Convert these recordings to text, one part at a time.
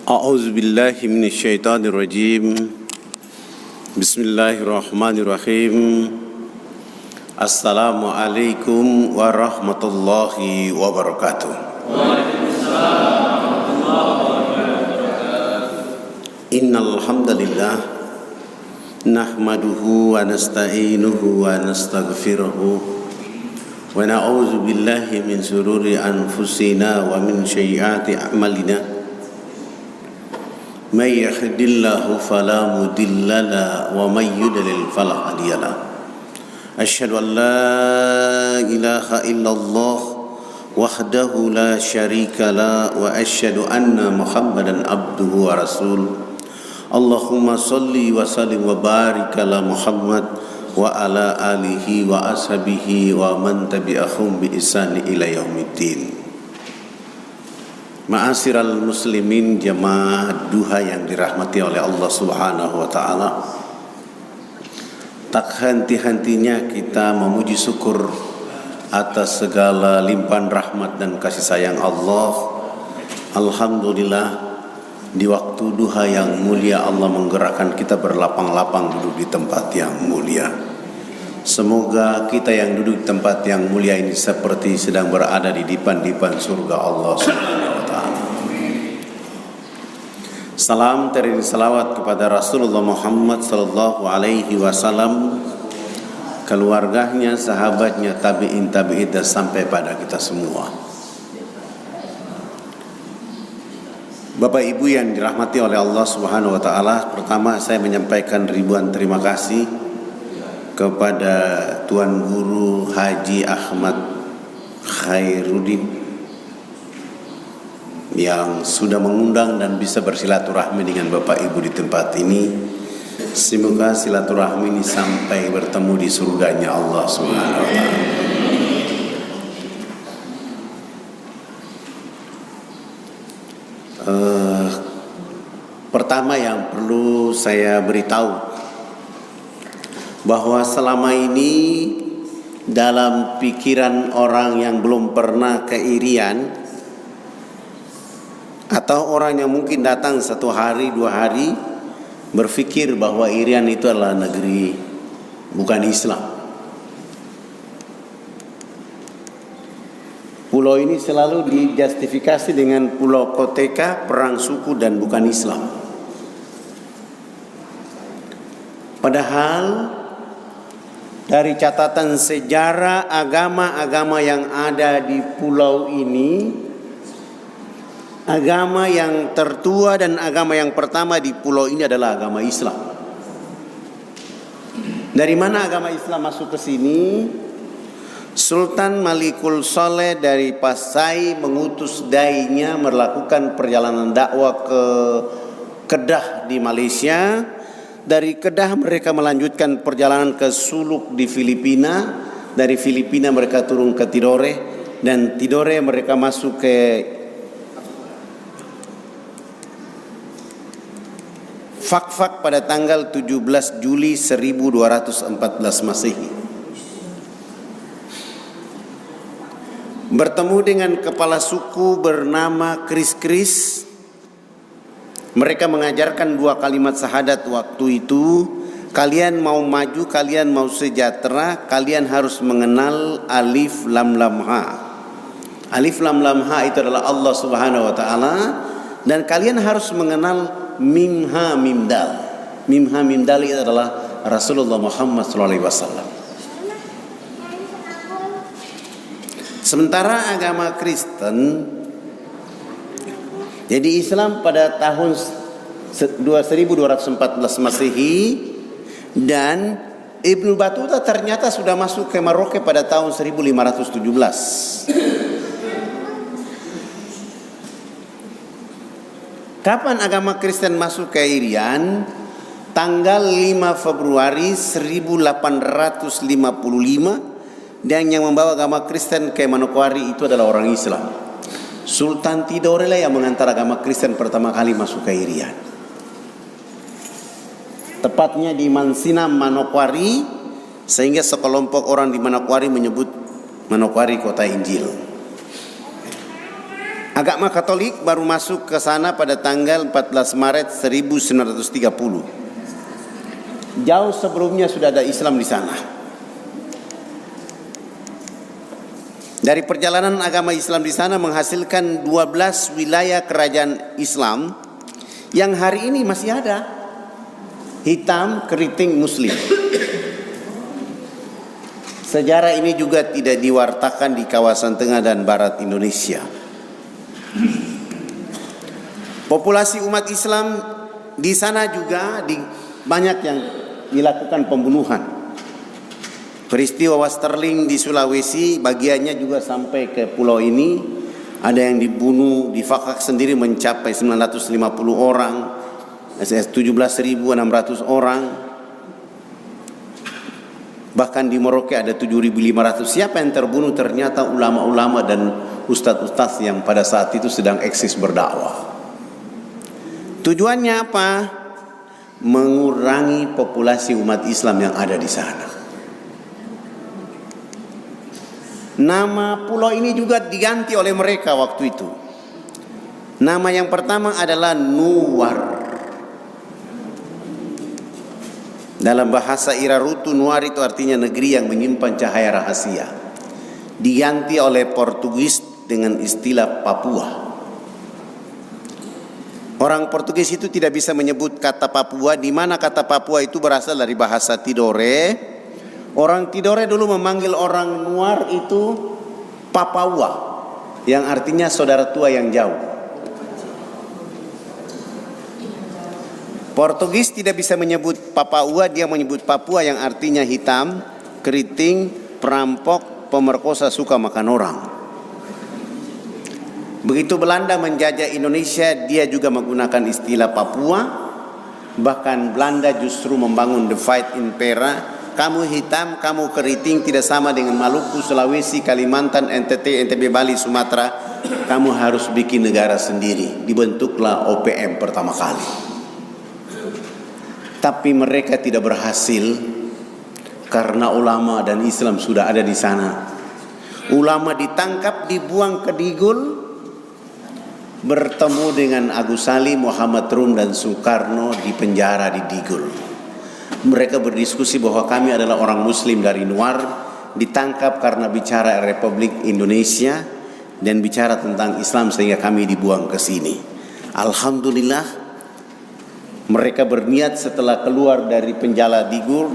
A'udzu billahi minasyaitonir rajim. Bismillahirrahmanirrahim. Assalamualaikum warahmatullahi wabarakatuh. Waalaikumsalam warahmatullahi wabarakatuh. Innal hamdalillah nahmaduhu wa nasta'inuhu wa nastaghfiruhu wa na'udzu billahi min shururi anfusina wa min sayyiati a'malina. من يهد الله فلا مضل له ومن يضلل فلا هادي له أشهد أن لا إله إلا الله وحده لا شريك له وأشهد أن محمدا عبده ورسوله اللهم صل وسلم وبارك على محمد وعلى آله وأصحابه ومن تبعهم بإحسان إلى يوم الدين. Ma'asyiral muslimin jamaah duha yang dirahmati oleh Allah Subhanahu wa taala. Tak henti-hentinya kita memuji syukur atas segala limpahan rahmat dan kasih sayang Allah. Alhamdulillah, di waktu duha yang mulia Allah menggerakkan kita berlapang-lapang duduk di tempat yang mulia. Semoga kita yang duduk di tempat yang mulia ini seperti sedang berada di dipan-dipan surga Allah Subhanahu wa taala. Salam terindah salawat kepada Rasulullah Muhammad sallallahu alaihi wasallam, keluarganya, sahabatnya, tabi'in dan sampai pada kita semua. Bapak Ibu yang dirahmati oleh Allah Subhanahu wa taala, pertama saya menyampaikan ribuan terima kasih kepada Tuan Guru Haji Ahmad Khairuddin yang sudah mengundang dan bisa bersilaturahmi dengan Bapak Ibu di tempat ini. Semoga silaturahmi ini sampai bertemu di surganya Allah Subhanahu wa taala. Pertama yang perlu saya beritahu bahwa selama ini dalam pikiran orang yang belum pernah ke Irian atau orang yang mungkin datang 1 hari 2 hari berpikir bahwa Irian itu adalah negeri bukan Islam. Pulau ini selalu dijustifikasi dengan pulau koteka, perang suku dan bukan Islam. Padahal dari catatan sejarah agama-agama yang ada di pulau ini, agama yang tertua dan agama yang pertama di pulau ini adalah agama Islam. Dari mana agama Islam masuk ke sini? Sultan Malikul Saleh dari Pasai mengutus dai-nya melakukan perjalanan dakwah ke Kedah di Malaysia. Dari Kedah mereka melanjutkan perjalanan ke Suluk di Filipina. Dari Filipina mereka turun ke Tidore, dan Tidore mereka masuk ke Fakfak pada tanggal 17 Juli 1214 Masehi. Bertemu dengan kepala suku bernama Kris-Kris. Mereka mengajarkan 2 kalimat syahadat waktu itu. Kalian mau maju, kalian mau sejahtera, kalian harus mengenal Alif Lam Lam Ha. Alif Lam Lam Ha itu adalah Allah Subhanahu wa taala, dan kalian harus mengenal Mim Ha Mim Dal. Mim Ha Mim Dal itu adalah Rasulullah Muhammad sallallahu alaihi wasallam. Sementara agama Kristen, jadi Islam pada tahun 1214 Masehi, dan Ibnu Battuta ternyata sudah masuk ke Maroko pada tahun 1517. Kapan agama Kristen masuk ke Irian? Tanggal 5 Februari 1855, dan yang membawa agama Kristen ke Manokwari itu adalah orang Islam. Sultan Tidore lah yang mengantar agama Kristen pertama kali masuk ke Irian. Tepatnya di Mansinam, Manokwari, sehingga sekelompok orang di Manokwari menyebut Manokwari kota Injil. Agama Katolik baru masuk ke sana pada tanggal 14 Maret 1930. Jauh sebelumnya sudah ada Islam di sana. Dari perjalanan agama Islam di sana menghasilkan 12 wilayah kerajaan Islam yang hari ini masih ada. Hitam keriting Muslim. Sejarah ini juga tidak diwartakan di kawasan tengah dan barat Indonesia. Populasi umat Islam di sana juga banyak yang dilakukan pembunuhan. Peristiwa Westerling di Sulawesi bagiannya juga sampai ke pulau ini. Ada yang dibunuh di Fakak sendiri mencapai 950 orang, 17.600 orang. Bahkan di Merauke ada 7.500. Siapa yang terbunuh? Ternyata ulama-ulama dan ustadz-ustadz yang pada saat itu sedang eksis berdakwah. Tujuannya apa? Mengurangi populasi umat Islam yang ada di sana. Nama pulau ini juga diganti oleh mereka waktu itu. Nama yang pertama adalah Nuwar. Dalam bahasa Irarutu, Nuwar itu artinya negeri yang menyimpan cahaya rahasia. Diganti oleh Portugis dengan istilah Papua. Orang Portugis itu tidak bisa menyebut kata Papua, di mana kata Papua itu berasal dari bahasa Tidore. Orang Tidore dulu memanggil orang Nuwar itu Papawa, yang artinya saudara tua yang jauh. Portugis tidak bisa menyebut Papawa, dia menyebut Papua yang artinya hitam, keriting, perampok, pemerkosa, suka makan orang. Begitu Belanda menjajah Indonesia, dia juga menggunakan istilah Papua. Bahkan Belanda justru membangun the fight impera. Kamu hitam, kamu keriting, tidak sama dengan Maluku, Sulawesi, Kalimantan, NTB, Bali, Sumatera. Kamu harus bikin negara sendiri. Dibentuklah OPM pertama kali. Tapi mereka tidak berhasil karena ulama dan Islam sudah ada di sana. Ulama ditangkap, dibuang ke Digul, bertemu dengan Agus Salim, Muhammad Rum dan Soekarno di penjara di Digul. Mereka berdiskusi bahwa kami adalah orang Muslim dari Nuwar, ditangkap karena bicara Republik Indonesia dan bicara tentang Islam sehingga kami dibuang ke sini. Alhamdulillah, mereka berniat setelah keluar dari penjara Digul,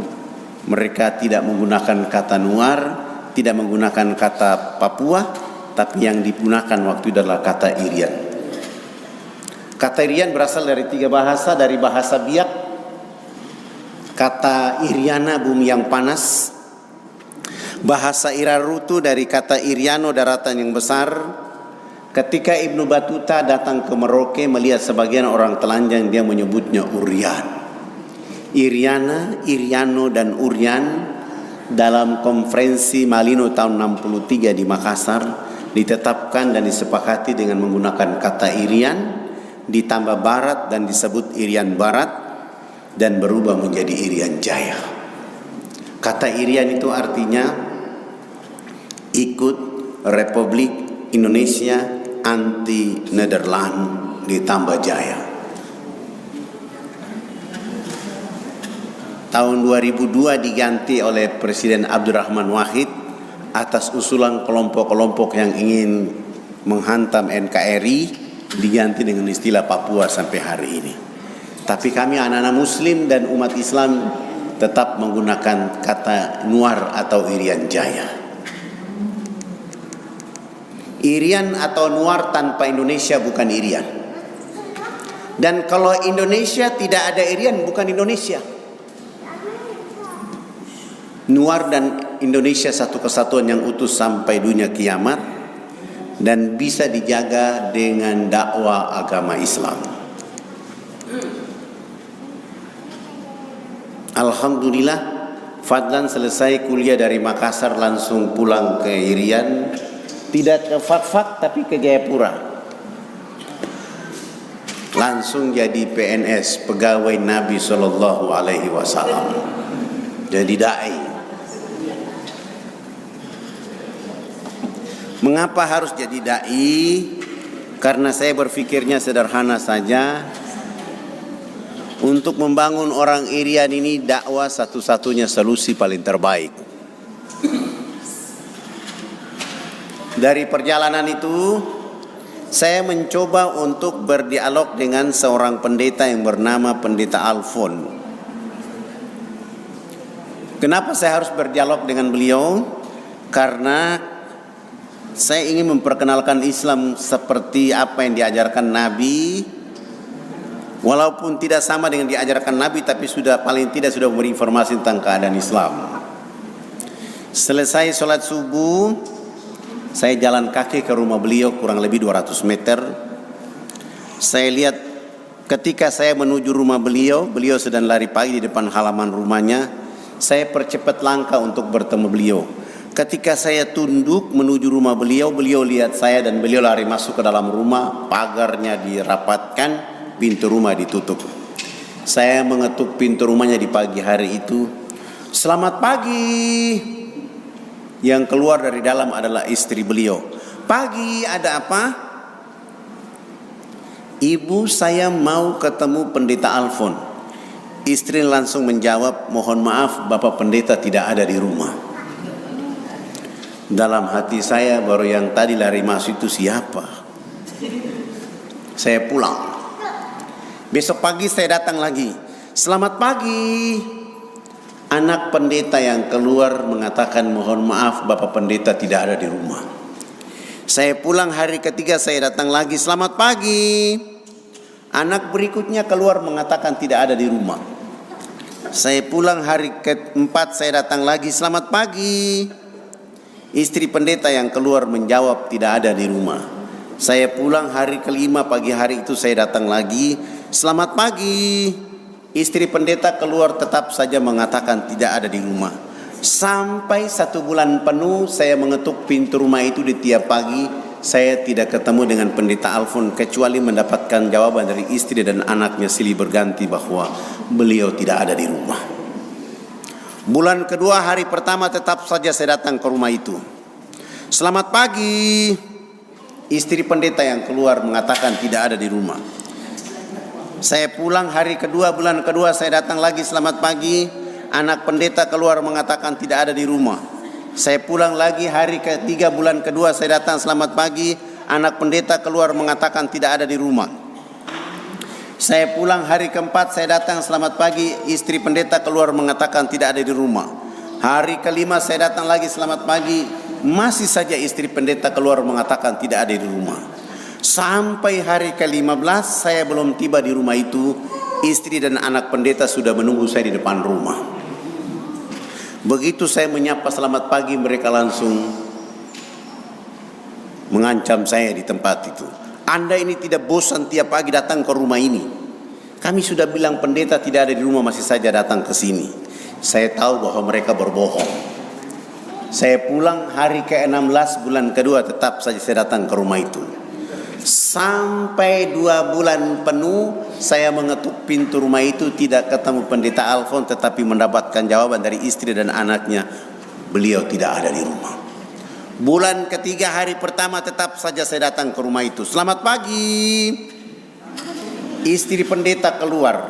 mereka tidak menggunakan kata Nuwar, tidak menggunakan kata Papua, tapi yang digunakan waktu itu adalah kata Irian. Kata Irian berasal dari 3 bahasa, dari bahasa Biak, kata Iriana bumi yang panas, bahasa Irarutu dari kata Iriano daratan yang besar. Ketika Ibnu Battuta datang ke Merauke melihat sebagian orang telanjang, dia menyebutnya Urian. Iriana, Iriano dan Urian dalam konferensi Malino tahun 63 di Makassar ditetapkan dan disepakati dengan menggunakan kata Irian ditambah Barat dan disebut Irian Barat dan berubah menjadi Irian Jaya. Kata Irian itu artinya ikut Republik Indonesia anti Nederland ditambah Jaya. Tahun 2002 diganti oleh Presiden Abdurrahman Wahid atas usulan kelompok-kelompok yang ingin menghantam NKRI, diganti dengan istilah Papua sampai hari ini. Tapi kami anak-anak Muslim dan umat Islam tetap menggunakan kata Nuwar atau Irian Jaya. Irian atau Nuwar tanpa Indonesia bukan Irian. Dan kalau Indonesia tidak ada Irian bukan Indonesia. Nuwar dan Indonesia satu kesatuan yang utuh sampai dunia kiamat dan bisa dijaga dengan dakwah agama Islam. Alhamdulillah, Fadlan selesai kuliah dari Makassar langsung pulang ke Irian. Tidak ke Fakfak tapi ke Jayapura. Langsung jadi PNS, pegawai Nabi Sallallahu Alaihi Wasallam. Jadi dai. Mengapa harus jadi dai? Karena saya berpikirnya sederhana saja. Untuk membangun orang Irian ini dakwah satu-satunya solusi paling terbaik. Dari perjalanan itu saya mencoba untuk berdialog dengan seorang pendeta yang bernama Pendeta Alfon. Kenapa saya harus berdialog dengan beliau? Karena saya ingin memperkenalkan Islam seperti apa yang diajarkan Nabi. Walaupun tidak sama dengan diajarkan Nabi, tapi paling tidak sudah memberi informasi tentang keadaan Islam. Selesai sholat subuh, saya jalan kaki ke rumah beliau kurang lebih 200 meter. Saya lihat ketika saya menuju rumah beliau, beliau sedang lari pagi di depan halaman rumahnya. Saya percepat langkah untuk bertemu beliau. Ketika saya tunduk menuju rumah beliau, beliau lihat saya dan beliau lari masuk ke dalam rumah. Pagarnya dirapatkan, pintu rumah ditutup. Saya mengetuk pintu rumahnya di pagi hari itu. Selamat pagi. Yang keluar dari dalam adalah istri beliau. Pagi, ada apa? Ibu, saya mau ketemu Pendeta Alfon. Istri langsung menjawab, mohon maaf Bapak Pendeta tidak ada di rumah. Dalam hati saya baru yang tadi lari masuk itu siapa? Saya pulang. Besok pagi saya datang lagi. Selamat pagi. Anak pendeta yang keluar mengatakan mohon maaf Bapak Pendeta tidak ada di rumah. Saya pulang hari ketiga saya datang lagi. Selamat pagi. Anak berikutnya keluar mengatakan tidak ada di rumah. Saya pulang hari keempat saya datang lagi. Selamat pagi. Istri pendeta yang keluar menjawab tidak ada di rumah. Saya pulang hari kelima pagi hari itu saya datang lagi. Selamat pagi. Istri pendeta keluar tetap saja mengatakan tidak ada di rumah. Sampai 1 bulan penuh saya mengetuk pintu rumah itu di tiap pagi. Saya tidak ketemu dengan Pendeta Alfon kecuali mendapatkan jawaban dari istri dan anaknya silih berganti bahwa beliau tidak ada di rumah. Bulan kedua hari pertama tetap saja saya datang ke rumah itu. Selamat pagi. Istri pendeta yang keluar mengatakan tidak ada di rumah. Saya pulang hari kedua, bulan kedua saya datang lagi, selamat pagi. Anak pendeta keluar mengatakan tidak ada di rumah. Saya pulang lagi hari ketiga, bulan kedua saya datang, selamat pagi. Anak pendeta keluar mengatakan tidak ada di rumah. Saya pulang hari keempat saya datang, selamat pagi. Istri pendeta keluar mengatakan tidak ada di rumah. Hari kelima saya datang lagi, selamat pagi. Masih saja istri pendeta keluar mengatakan tidak ada di rumah. Sampai hari ke-15 saya belum tiba di rumah itu. Istri dan anak pendeta sudah menunggu saya di depan rumah. Begitu saya menyapa selamat pagi, mereka langsung mengancam saya di tempat itu. Anda ini tidak bosan tiap pagi datang ke rumah ini? Kami sudah bilang pendeta tidak ada di rumah, masih saja datang ke sini. Saya tahu bahwa mereka berbohong. Saya pulang hari ke-16 bulan kedua tetap saja saya datang ke rumah itu. Sampai 2 bulan penuh saya mengetuk pintu rumah itu tidak ketemu Pendeta Alfon, tetapi mendapatkan jawaban dari istri dan anaknya, beliau tidak ada di rumah. Bulan ketiga hari pertama tetap saja saya datang ke rumah itu. Selamat pagi. Istri pendeta keluar,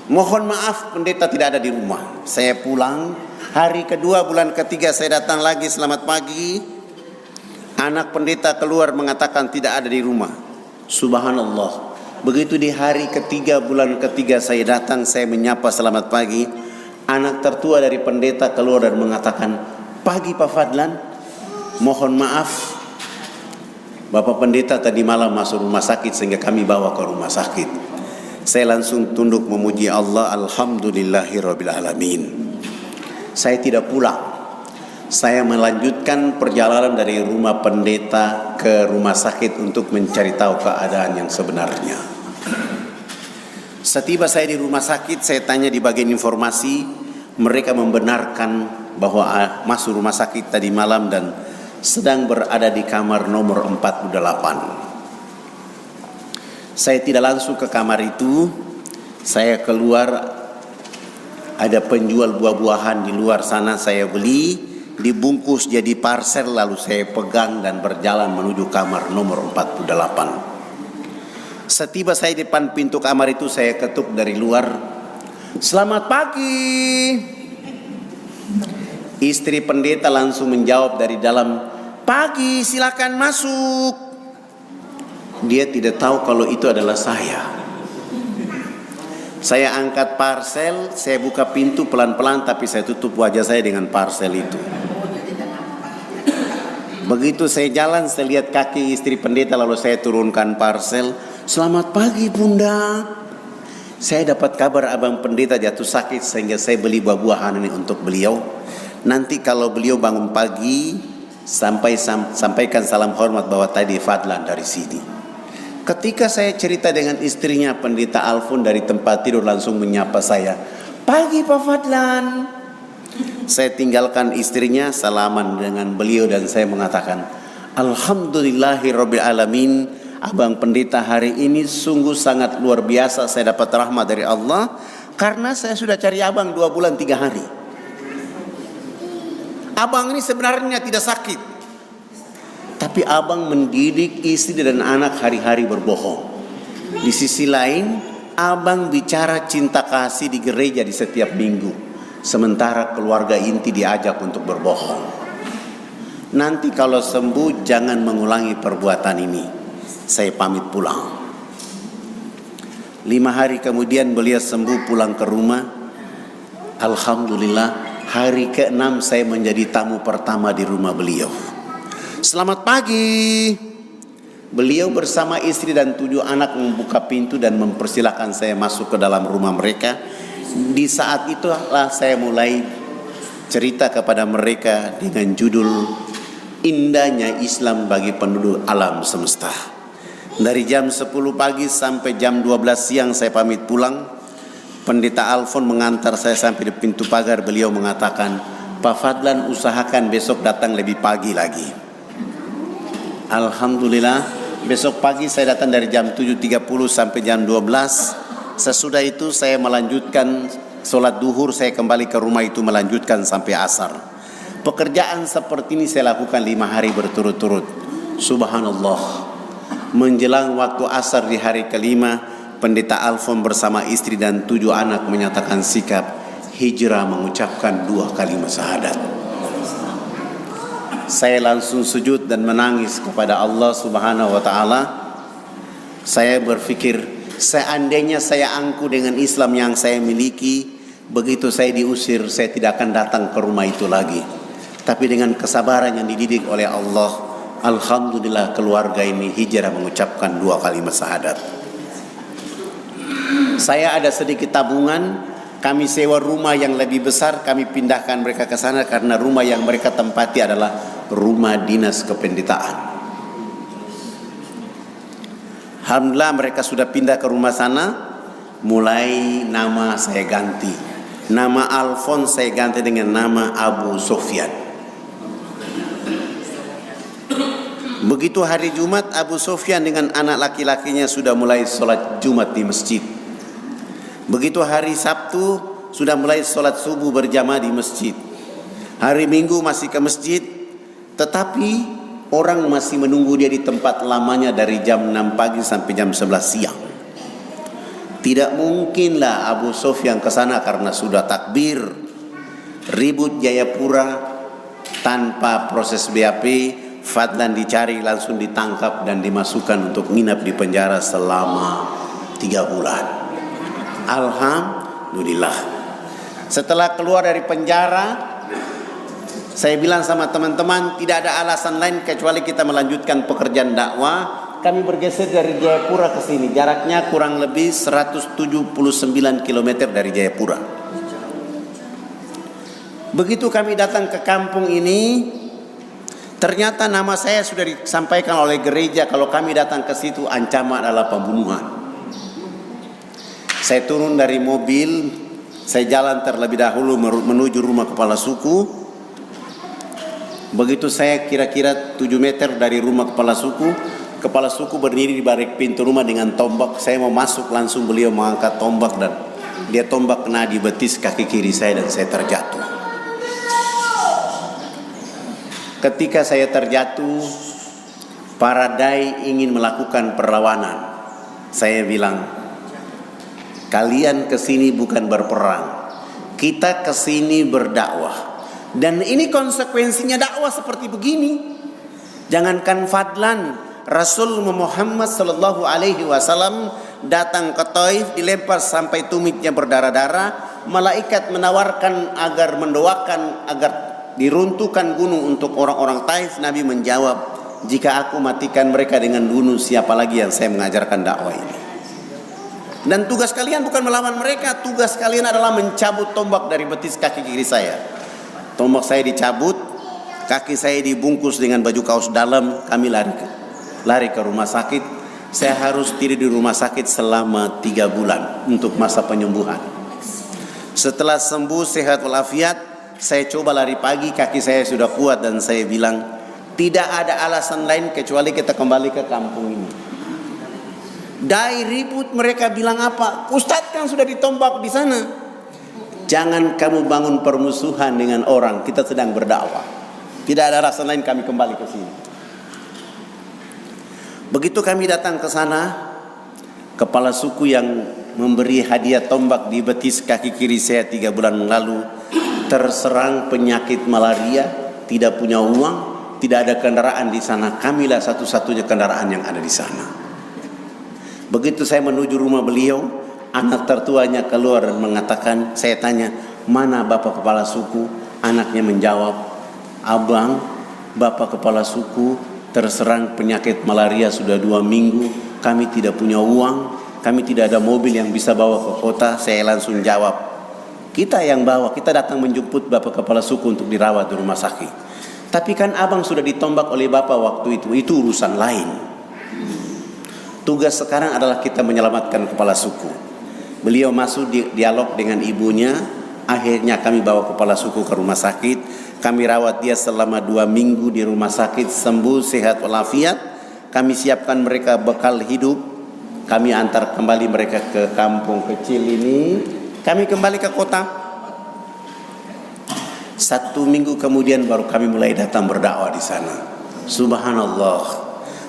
mohon maaf pendeta tidak ada di rumah. Saya pulang hari kedua bulan ketiga saya datang lagi, selamat pagi. Anak pendeta keluar mengatakan tidak ada di rumah. Subhanallah. Begitu di hari ketiga bulan ketiga saya datang, saya menyapa selamat pagi. Anak tertua dari pendeta keluar dan mengatakan, pagi Pak Fadlan, mohon maaf Bapak pendeta tadi malam masuk rumah sakit sehingga kami bawa ke rumah sakit. Saya langsung tunduk memuji Allah, alhamdulillahirabbil alamin. Saya tidak pulang. Saya melanjutkan perjalanan dari rumah pendeta ke rumah sakit untuk mencari tahu keadaan yang sebenarnya. Setiba saya di rumah sakit, saya tanya di bagian informasi, mereka membenarkan bahwa masuk rumah sakit tadi malam dan sedang berada di kamar nomor 48. Saya tidak langsung ke kamar itu, saya keluar, ada penjual buah-buahan di luar sana, saya beli. dibungkus jadi parcel, lalu saya pegang dan berjalan menuju kamar nomor 48. Setiba saya di depan pintu kamar itu, saya ketuk dari luar, "Selamat pagi." Istri pendeta langsung menjawab dari dalam, "Pagi, silakan masuk." Dia tidak tahu kalau itu adalah saya. Saya angkat parcel, saya buka pintu pelan-pelan, tapi saya tutup wajah saya dengan parcel itu. Begitu saya jalan, saya lihat kaki istri pendeta, lalu saya turunkan parcel. "Selamat pagi, Bunda. Saya dapat kabar abang pendeta jatuh sakit, sehingga saya beli buah-buahan ini untuk beliau. Nanti kalau beliau bangun pagi, sampaikan salam hormat bahwa tadi Fadlan dari sini." Ketika saya cerita dengan istrinya, Pendeta Alfon dari tempat tidur langsung menyapa saya, "Pagi Pak Fadlan." Saya tinggalkan istrinya, salaman dengan beliau, dan saya mengatakan, "Alhamdulillahirabbil alamin, abang pendeta hari ini sungguh sangat luar biasa. Saya dapat rahmat dari Allah karena saya sudah cari abang 2 bulan 3 hari. Abang ini sebenarnya tidak sakit, tapi abang mendidik istri dan anak hari-hari berbohong. Di sisi lain, abang bicara cinta kasih di gereja di setiap minggu, sementara keluarga inti diajak untuk berbohong. Nanti kalau sembuh jangan mengulangi perbuatan ini. Saya pamit pulang." 5 hari kemudian beliau sembuh, pulang ke rumah. Alhamdulillah, hari ke-6 saya menjadi tamu pertama di rumah beliau. "Selamat pagi." Beliau bersama istri dan 7 anak membuka pintu dan mempersilahkan saya masuk ke dalam rumah mereka. Di saat itulah saya mulai cerita kepada mereka dengan judul "Indahnya Islam bagi penduduk alam semesta." Dari jam 10 pagi sampai jam 12 siang saya pamit pulang. Pendeta Alfon mengantar saya sampai di pintu pagar. Beliau mengatakan, "Pak Fadlan, usahakan besok datang lebih pagi lagi." Alhamdulillah, besok pagi saya datang dari jam 7.30 sampai jam 12. Sesudah itu saya melanjutkan sholat duhur, saya kembali ke rumah itu melanjutkan sampai asar. Pekerjaan seperti ini saya lakukan 5 hari berturut-turut. Subhanallah, menjelang waktu asar di hari kelima, Pendeta Alfon bersama istri dan 7 anak menyatakan sikap hijrah, mengucapkan 2 kalimat syahadat. Saya langsung sujud dan menangis kepada Allah Subhanahu wa taala. Saya berpikir, seandainya saya angkuh dengan Islam yang saya miliki, begitu saya diusir, saya tidak akan datang ke rumah itu lagi. Tapi dengan kesabaran yang dididik oleh Allah, alhamdulillah keluarga ini hijrah mengucapkan 2 kalimat syahadat. Saya ada sedikit tabungan. Kami sewa rumah yang lebih besar, kami pindahkan mereka ke sana karena rumah yang mereka tempati adalah rumah dinas kependetaan. Alhamdulillah mereka sudah pindah ke rumah sana. Mulai nama saya ganti. Nama Alfon saya ganti dengan nama Abu Sofyan. Begitu hari Jumat, Abu Sofyan dengan anak laki-lakinya sudah mulai sholat Jumat di masjid. Begitu hari Sabtu sudah mulai sholat subuh berjamaah di masjid. Hari Minggu masih ke masjid, tetapi orang masih menunggu dia di tempat lamanya dari jam 6 pagi sampai jam 11 siang. Tidak mungkinlah Abu Sofyan ke sana karena sudah takbir. Ribut Jayapura tanpa proses BAP. Fadlan dicari, langsung ditangkap dan dimasukkan untuk nginap di penjara selama 3 bulan. Alhamdulillah. Setelah keluar dari penjara, saya bilang sama teman-teman, tidak ada alasan lain kecuali kita melanjutkan pekerjaan dakwah. Kami bergeser dari Jayapura ke sini. Jaraknya kurang lebih 179 km dari Jayapura. Begitu kami datang ke kampung ini, ternyata nama saya sudah disampaikan oleh gereja kalau kami datang ke situ ancaman adalah pembunuhan. Saya turun dari mobil, saya jalan terlebih dahulu menuju rumah kepala suku. Begitu saya kira-kira 7 meter dari rumah kepala suku berdiri di balik pintu rumah dengan tombak. Saya mau masuk, langsung beliau mengangkat tombak dan dia tombak kena di betis kaki kiri saya dan saya terjatuh. Ketika saya terjatuh, para dai ingin melakukan perlawanan. Saya bilang, kalian kesini bukan berperang, kita kesini berdakwah. Dan ini konsekuensinya dakwah seperti begini. Jangankan fadlan, Rasul Muhammad sallallahu alaihi wasallam datang ke Taif, dilempar sampai tumitnya berdarah-darah. Malaikat menawarkan agar mendoakan agar diruntuhkan gunung untuk orang-orang Taif. Nabi menjawab, jika aku matikan mereka dengan bunuh, siapa lagi yang saya mengajarkan dakwah ini? Dan tugas kalian bukan melawan mereka, tugas kalian adalah mencabut tombak dari betis kaki kiri saya. Tombak saya dicabut, kaki saya dibungkus dengan baju kaos dalam, kami lari ke rumah sakit. Saya harus tidur di rumah sakit selama 3 bulan untuk masa penyembuhan. Setelah sembuh sehat walafiat, saya coba lari pagi, kaki saya sudah kuat, dan saya bilang, tidak ada alasan lain kecuali kita kembali ke kampung ini. Dai ribut, mereka bilang apa? Ustadz kan sudah ditombak di sana. Jangan kamu bangun permusuhan dengan orang, kita sedang berdakwah. Tidak ada alasan lain kami kembali ke sini. Begitu kami datang ke sana, kepala suku yang memberi hadiah tombak di betis kaki kiri saya 3 bulan lalu terserang penyakit malaria, tidak punya uang, tidak ada kendaraan di sana. Kamilah satu-satunya kendaraan yang ada di sana. Begitu saya menuju rumah beliau, anak tertuanya keluar dan mengatakan, saya tanya, mana bapak kepala suku? Anaknya menjawab, abang, bapak kepala suku terserang penyakit malaria sudah 2 minggu. Kami tidak punya uang, kami tidak ada mobil yang bisa bawa ke kota. Saya langsung jawab, kita yang bawa, kita datang menjemput bapak kepala suku untuk dirawat di rumah sakit. Tapi kan abang sudah ditombak oleh bapak waktu itu urusan lain. Tugas sekarang adalah kita menyelamatkan kepala suku. Beliau masuk dialog dengan ibunya. Akhirnya kami bawa kepala suku ke rumah sakit. Kami rawat dia selama 2 minggu di rumah sakit, sembuh sehat walafiat. Kami siapkan mereka bekal hidup. Kami antar kembali mereka ke kampung kecil ini. Kami kembali ke kota. 1 minggu kemudian baru kami mulai datang berdakwah di sana. Subhanallah.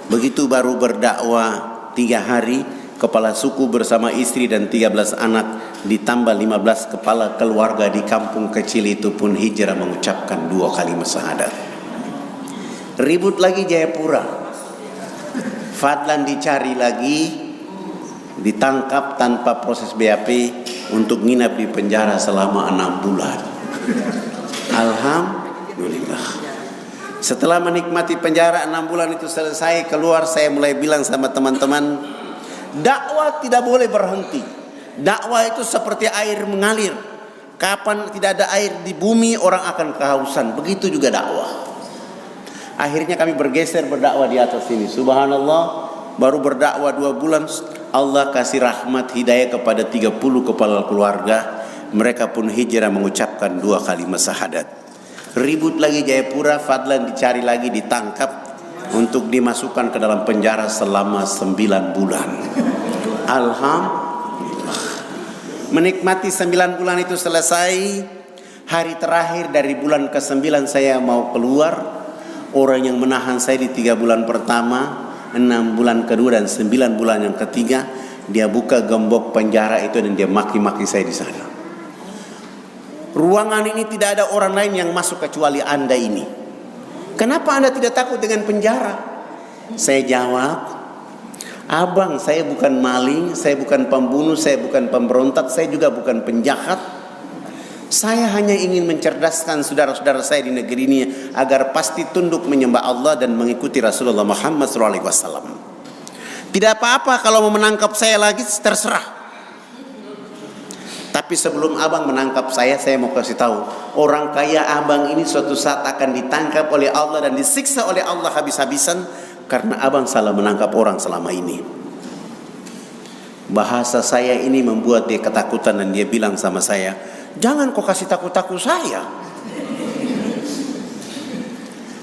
Begitu baru berdakwah 3 hari, kepala suku bersama istri dan 13 anak ditambah 15 kepala keluarga di kampung kecil itu pun hijrah mengucapkan 2 kalimat syahadat. Ribut lagi Jayapura. Fadlan dicari lagi, ditangkap tanpa proses BAP untuk nginap di penjara selama 6 bulan. Alhamdulillah. Setelah menikmati penjara 6 bulan itu selesai, keluar, saya mulai bilang sama teman-teman, dakwah tidak boleh berhenti. Dakwah itu seperti air mengalir. Kapan tidak ada air di bumi, orang akan kehausan. Begitu juga dakwah. Akhirnya kami bergeser berdakwah di atas sini. Subhanallah, baru berdakwah 2 bulan, Allah kasih rahmat hidayah kepada 30 kepala keluarga. Mereka pun hijrah mengucapkan 2 kalimat syahadat. Ribut lagi Jayapura, Fadlan dicari lagi, ditangkap untuk dimasukkan ke dalam penjara selama 9 bulan. Alhamdulillah. Menikmati 9 bulan itu selesai. Hari terakhir dari bulan ke-9 saya mau keluar. Orang yang menahan saya di 3 bulan pertama, 6 bulan kedua, dan 9 bulan yang ketiga, dia buka gembok penjara itu dan dia maki-maki saya di sana. Ruangan ini tidak ada orang lain yang masuk kecuali Anda ini. Kenapa Anda tidak takut dengan penjara? Saya jawab, abang, saya bukan maling, saya bukan pembunuh, saya bukan pemberontak, saya juga bukan penjahat. Saya hanya ingin mencerdaskan saudara-saudara saya di negeri ini agar pasti tunduk menyembah Allah dan mengikuti Rasulullah Muhammad SAW. Tidak apa-apa kalau mau menangkap saya lagi, terserah. Tapi sebelum abang menangkap saya mau kasih tahu, orang kaya abang ini suatu saat akan ditangkap oleh Allah dan disiksa oleh Allah habis-habisan karena abang salah menangkap orang selama ini. Bahasa saya ini membuat dia ketakutan dan dia bilang sama saya, jangan kau kasih takut-takut saya.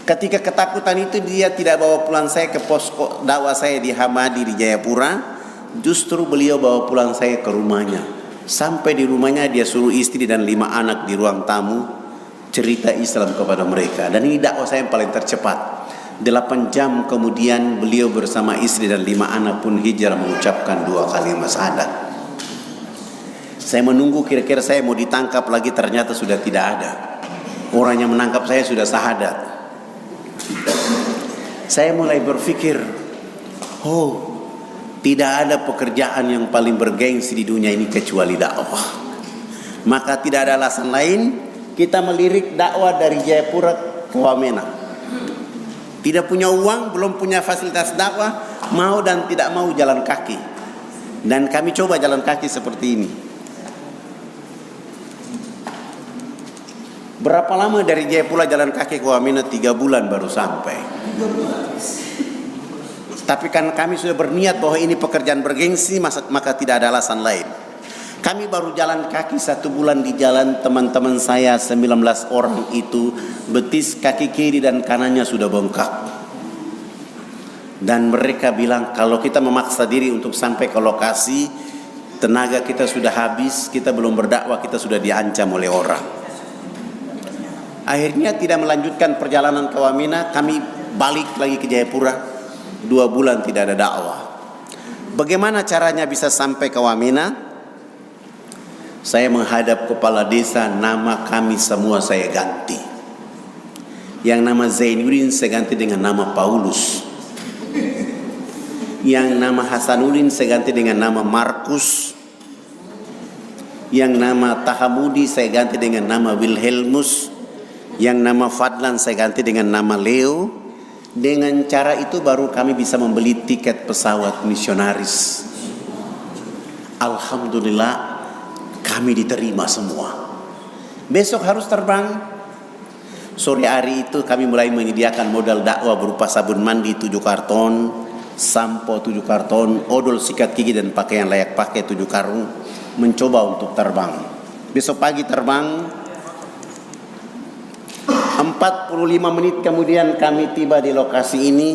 Ketika ketakutan itu dia tidak bawa pulang saya ke posko dakwah saya di Hamadi di Jayapura, justru beliau bawa pulang saya ke rumahnya. Sampai di rumahnya dia suruh istri dan 5 anak di ruang tamu. cerita Islam kepada mereka. Dan ini dakwah saya yang paling tercepat. 8 jam kemudian beliau bersama istri dan 5 anak pun hijrah mengucapkan 2 kalimat syahadat. Saya menunggu kira-kira saya mau ditangkap lagi, ternyata sudah tidak ada. Orang yang menangkap saya sudah syahadat. Saya mulai berpikir, oh, tidak ada pekerjaan yang paling bergengsi di dunia ini kecuali dakwah. Maka tidak ada alasan lain kita melirik dakwah dari Jayapura ke Wamena. Tidak punya uang, belum punya fasilitas dakwah, mau dan tidak mau jalan kaki. Dan kami coba jalan kaki seperti ini. Berapa lama dari Jayapura jalan kaki ke Wamena? 3 bulan baru sampai. Tapi kan kami sudah berniat bahwa ini pekerjaan bergengsi, maka tidak ada alasan lain. Kami baru jalan kaki 1 bulan di jalan, teman-teman saya 19 orang itu betis kaki kiri dan kanannya sudah bengkak. Dan mereka bilang kalau kita memaksa diri untuk sampai ke lokasi, tenaga kita sudah habis, kita belum berdakwah, kita sudah diancam oleh orang. Akhirnya tidak melanjutkan perjalanan ke Wamena, kami balik lagi ke Jayapura. 2 bulan tidak ada dakwah. Bagaimana caranya bisa sampai ke Wamena? Saya menghadap kepala desa, nama kami semua saya ganti. Yang nama Zainuddin saya ganti dengan nama Paulus. Yang nama Hasanuddin saya ganti dengan nama Markus. Yang nama Tahamudi saya ganti dengan nama Wilhelmus. Yang nama Fadlan saya ganti dengan nama Leo. Dengan cara itu baru kami bisa membeli tiket pesawat misionaris. Alhamdulillah kami diterima semua. Besok harus terbang. Sore hari itu kami mulai menyediakan modal dakwah berupa sabun mandi 7 karton, sampo 7 karton, odol sikat gigi dan pakaian layak pakai 7 karung. Mencoba untuk terbang. Besok pagi terbang. 45 menit kemudian kami tiba di lokasi ini.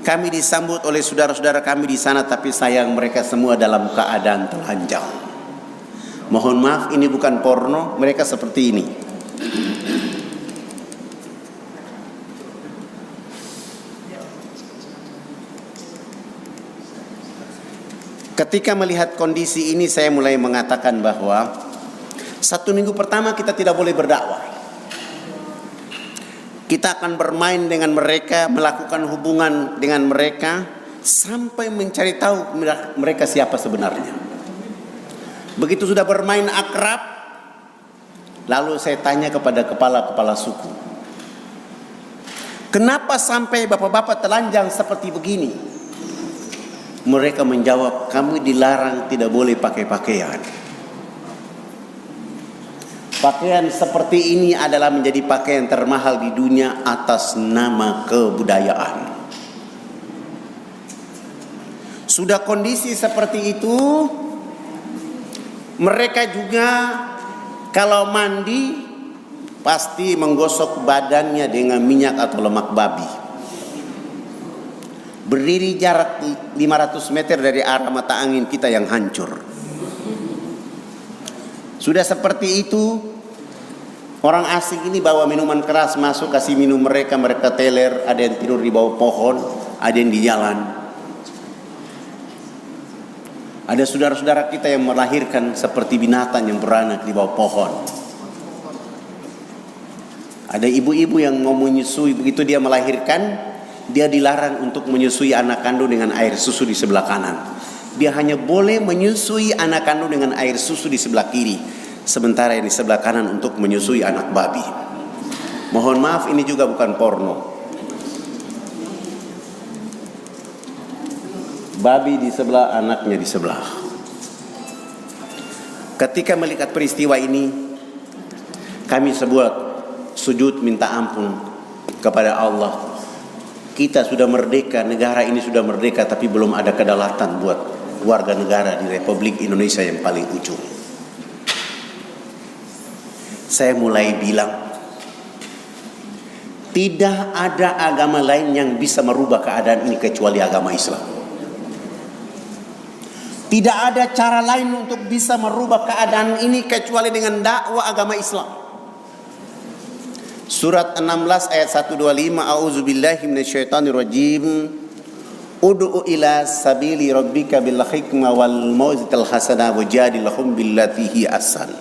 Kami disambut oleh saudara-saudara kami di sana, tapi sayang mereka semua dalam keadaan telanjang. Mohon maaf, ini bukan porno, mereka seperti ini. Ketika melihat kondisi ini, saya mulai mengatakan bahwa 1 minggu pertama kita tidak boleh berdakwah. Kita akan bermain dengan mereka, melakukan hubungan dengan mereka, sampai mencari tahu mereka siapa sebenarnya. Begitu sudah bermain akrab, lalu saya tanya kepada kepala-kepala suku, kenapa sampai bapak-bapak telanjang seperti begini? Mereka menjawab, kami dilarang tidak boleh pakai pakaian. Pakaian seperti ini adalah menjadi pakaian termahal di dunia atas nama kebudayaan. Sudah kondisi seperti itu, mereka juga kalau mandi pasti menggosok badannya dengan minyak atau lemak babi. Berdiri jarak 500 meter dari arah mata angin kita yang hancur. Sudah seperti itu, orang asing ini bawa minuman keras masuk, kasih minum mereka, mereka teler, ada yang tidur di bawah pohon, ada yang di jalan. Ada saudara-saudara kita yang melahirkan seperti binatang yang beranak di bawah pohon. Ada ibu-ibu yang mau menyusui, begitu dia melahirkan, dia dilarang untuk menyusui anak kandung dengan air susu di sebelah kanan. Dia hanya boleh menyusui anak kandung dengan air susu di sebelah kiri, sementara yang di sebelah kanan untuk menyusui anak babi. Mohon maaf, ini juga bukan porno. Babi di sebelah, anaknya di sebelah. Ketika melihat peristiwa ini, kami sebuat sujud minta ampun kepada Allah. Kita sudah merdeka, negara ini sudah merdeka, tapi belum ada kedaulatan buat warga negara di Republik Indonesia yang paling ujung. Saya mulai bilang, tidak ada agama lain yang bisa merubah keadaan ini kecuali agama Islam. Tidak ada cara lain untuk bisa merubah keadaan ini kecuali dengan dakwah agama Islam. Surat 16 ayat 125. A'udzubillahi minasyaitonirrajim. Ud'u ila sabili rabbika bil hikmah wal mau'izatil hasanah wajadilhum billati hi ahsan.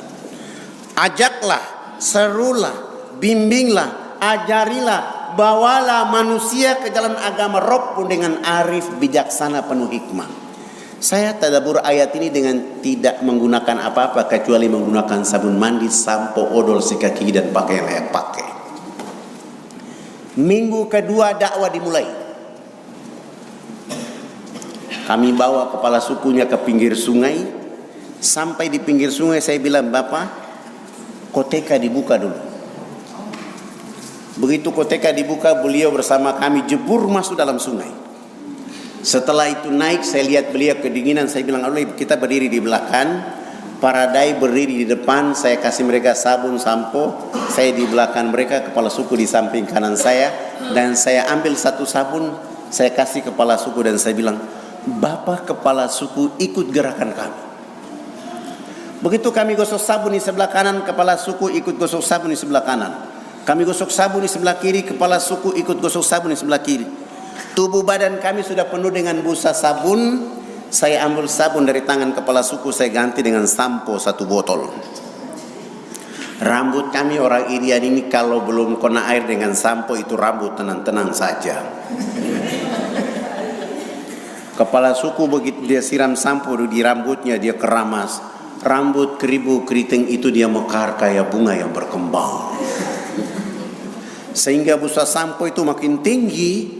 Ajaklah, serulah, bimbinglah, ajarilah, bawalah manusia ke jalan agama Rabb dengan arif, bijaksana, penuh hikmah. Saya tadabbur ayat ini dengan tidak menggunakan apa-apa kecuali menggunakan sabun mandi, sampo, odol, sikat gigi dan pakaian layak pakai. Minggu kedua dakwah dimulai. Kami bawa kepala sukunya ke pinggir sungai. Sampai di pinggir sungai saya bilang, Bapak, koteka dibuka dulu. Begitu koteka dibuka, beliau bersama kami jebur masuk dalam sungai. Setelah itu naik, saya lihat beliau kedinginan. Saya bilang, Allah, kita berdiri di belakang, para dai berdiri di depan. Saya kasih mereka sabun, sampo. Saya di belakang mereka, kepala suku di samping kanan saya. Dan saya ambil satu sabun, saya kasih kepala suku dan saya bilang, Bapak kepala suku ikut gerakan kami. Begitu kami gosok sabun di sebelah kanan, kepala suku ikut gosok sabun di sebelah kanan. Kami gosok sabun di sebelah kiri, kepala suku ikut gosok sabun di sebelah kiri. Tubuh badan kami sudah penuh dengan busa sabun. Saya ambil sabun dari tangan kepala suku, saya ganti dengan sampo 1 botol. Rambut kami orang Irian ini kalau belum kena air dengan sampo itu rambut tenang-tenang saja. Kepala suku begitu dia siram sampo di rambutnya, dia keramas. Rambut keribu keriting itu dia mekar kayak bunga yang berkembang. Sehingga busa sampo itu makin tinggi.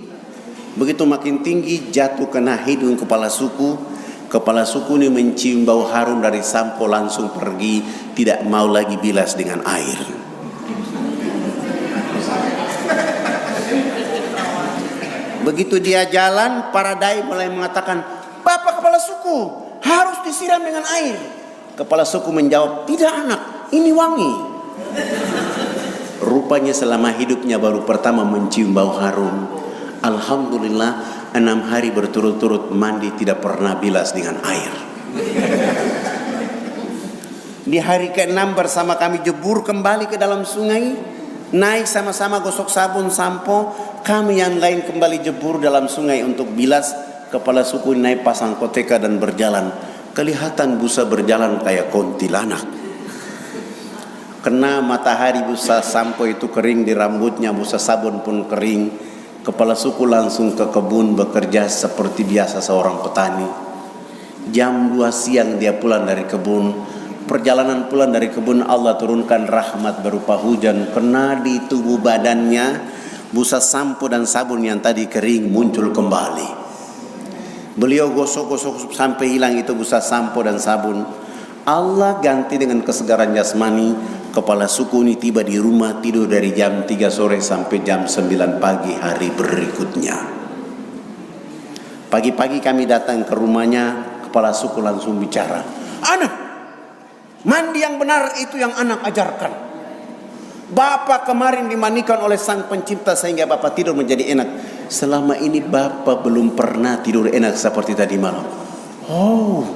Begitu makin tinggi jatuh kena hidung kepala suku. Kepala suku ini mencium bau harum dari sampo, langsung pergi, tidak mau lagi bilas dengan air. Begitu dia jalan, para dai mulai mengatakan, Bapak kepala suku harus disiram dengan air. Kepala suku menjawab, tidak anak, ini wangi. Rupanya selama hidupnya baru pertama mencium bau harum. Alhamdulillah 6 hari berturut-turut mandi tidak pernah bilas dengan air. Di hari ke-6 bersama kami jebur kembali ke dalam sungai. Naik sama-sama gosok sabun, sampo. Kami yang lain kembali jebur dalam sungai untuk bilas. Kepala suku naik pasang koteka dan berjalan. Kelihatan busa berjalan kayak kuntilanak. Kena matahari busa sampo itu kering di rambutnya, busa sabun pun kering. Kepala suku langsung ke kebun bekerja seperti biasa seorang petani. Jam 2 siang dia pulang dari kebun. Perjalanan pulang dari kebun Allah turunkan rahmat berupa hujan. Kena di tubuh badannya, busa sampo dan sabun yang tadi kering muncul kembali. Beliau gosok-gosok sampai hilang itu busa sampo dan sabun. Allah ganti dengan kesegaran jasmani. Kepala suku ini tiba di rumah, tidur dari jam 3 sore sampai jam 9 pagi hari berikutnya. Pagi-pagi kami datang ke rumahnya, kepala suku langsung bicara. Anak, mandi yang benar itu yang anak ajarkan. Bapak kemarin dimandikan oleh sang pencipta sehingga Bapak tidur menjadi enak. Selama ini Bapak belum pernah tidur enak seperti tadi malam. Oh,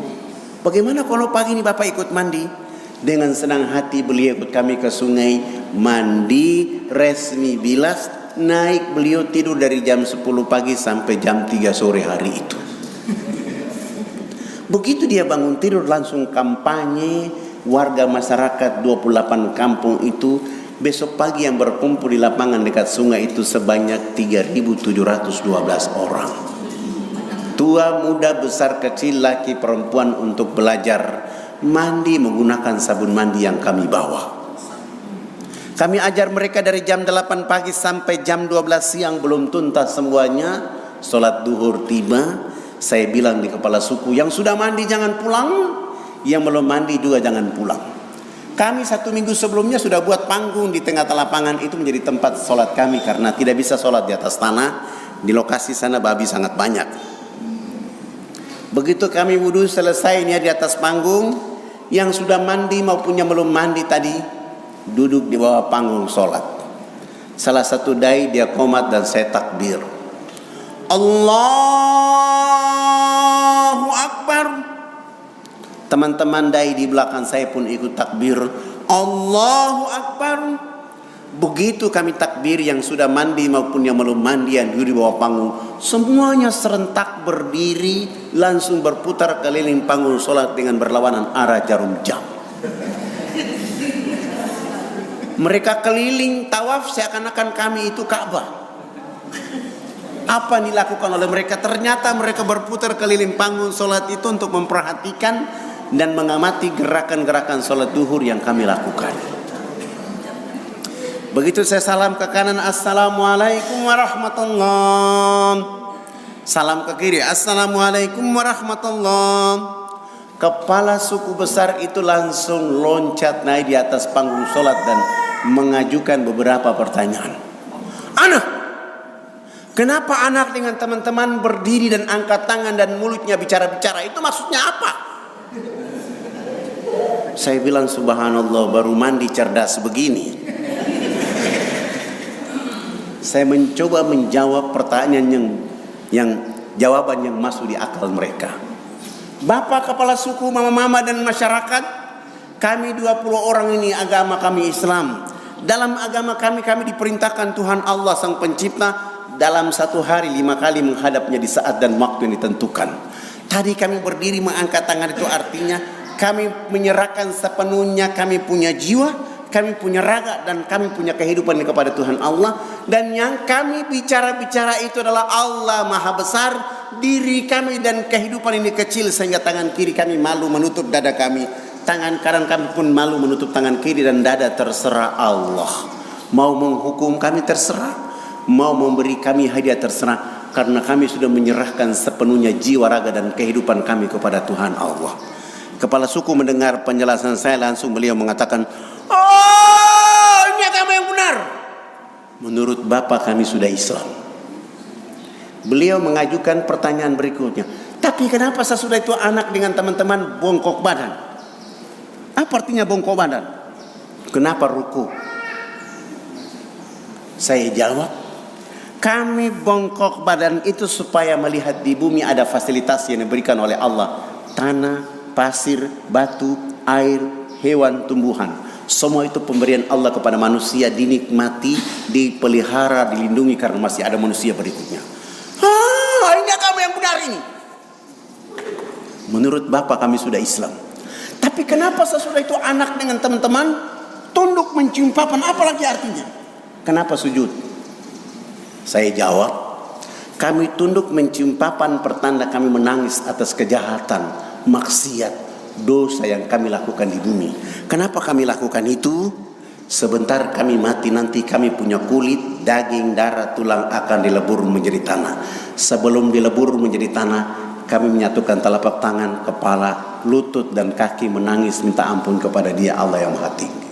bagaimana kalau pagi ini Bapak ikut mandi? Dengan senang hati beliau ikut kami ke sungai, mandi, resmi bilas, naik beliau tidur dari jam 10 pagi sampai jam 3 sore hari itu. Begitu dia bangun tidur langsung kampanye, warga masyarakat 28 kampung itu besok pagi yang berkumpul di lapangan dekat sungai itu sebanyak 3.712 orang. Tua, muda, besar, kecil, laki, perempuan untuk belajar mandi menggunakan sabun mandi yang kami bawa. Kami ajar mereka dari jam 8 pagi sampai jam 12 siang belum tuntas semuanya. Sholat duhur tiba, saya bilang di kepala suku, yang sudah mandi jangan pulang, yang belum mandi juga jangan pulang. Kami 1 minggu sebelumnya sudah buat panggung di tengah lapangan itu menjadi tempat sholat kami karena tidak bisa sholat di atas tanah. Di lokasi sana babi sangat banyak. Begitu kami wudhu selesai ini di atas panggung, yang sudah mandi maupun yang belum mandi tadi duduk di bawah panggung sholat. Salah satu dai dia qomat dan saya takbir. Allahu Akbar. Teman-teman dai di belakang saya pun ikut takbir. Allahu Akbar. Begitu kami takbir, yang sudah mandi maupun yang belum mandi yang duduk di bawah panggung, semuanya serentak berdiri, langsung berputar keliling panggung sholat dengan berlawanan arah jarum jam. Mereka keliling tawaf seakan-akan kami itu Ka'bah. Apa yang dilakukan oleh mereka? Ternyata mereka berputar keliling panggung sholat itu untuk memperhatikan dan mengamati gerakan-gerakan sholat duhur yang kami lakukan. Begitu saya salam ke kanan, assalamualaikum warahmatullahi. Salam ke kiri, assalamualaikum warahmatullahi. Kepala suku besar itu langsung loncat naik di atas panggung sholat dan mengajukan beberapa pertanyaan. Anak, kenapa anak dengan teman-teman berdiri dan angkat tangan dan mulutnya bicara-bicara? Itu maksudnya apa? Saya bilang subhanallah, baru mandi cerdas begini. Saya mencoba menjawab pertanyaan yang jawaban yang masuk di akal mereka. Bapak kepala suku, mama-mama dan masyarakat, kami 20 orang ini agama kami Islam. Dalam agama kami diperintahkan Tuhan Allah Sang Pencipta dalam satu hari 5 kali menghadapnya di saat dan waktu yang ditentukan. Tadi kami berdiri mengangkat tangan, itu artinya kami menyerahkan sepenuhnya kami punya jiwa, kami punya raga, dan kami punya kehidupan kepada Tuhan Allah. Dan yang kami bicara-bicara itu adalah Allah Maha Besar. Diri kami dan kehidupan ini kecil sehingga tangan kiri kami malu menutup dada kami, tangan kanan kami pun malu menutup tangan kiri dan dada. Terserah Allah. Mau menghukum kami terserah, mau memberi kami hadiah terserah, karena kami sudah menyerahkan sepenuhnya jiwa, raga dan kehidupan kami kepada Tuhan Allah. Kepala suku mendengar penjelasan saya, langsung beliau mengatakan, oh, ini agama yang benar. Menurut Bapak kami sudah Islam. Beliau mengajukan pertanyaan berikutnya, tapi kenapa sesudah itu anak dengan teman-teman bongkok badan? Apa artinya bongkok badan? Kenapa ruku? Saya jawab, kami bongkok badan itu supaya melihat di bumi ada fasilitas yang diberikan oleh Allah. Tanah, pasir, batu, air, hewan, tumbuhan. Semua itu pemberian Allah kepada manusia, dinikmati, dipelihara, dilindungi karena masih ada manusia berikutnya. Ini agama yang benar ini. Menurut Bapak kami sudah Islam. Tapi kenapa sesudah itu anak dengan teman-teman tunduk mencium papan? Apalagi artinya? Kenapa sujud? Saya jawab, kami tunduk mencium papan pertanda kami menangis atas kejahatan, maksiat, dosa yang kami lakukan di bumi. Kenapa kami lakukan itu? Sebentar kami mati nanti kami punya kulit, daging, darah, tulang akan dilebur menjadi tanah. Sebelum dilebur menjadi tanah, kami menyatukan telapak tangan, kepala, lutut dan kaki menangis minta ampun kepada Dia Allah yang Maha Tinggi.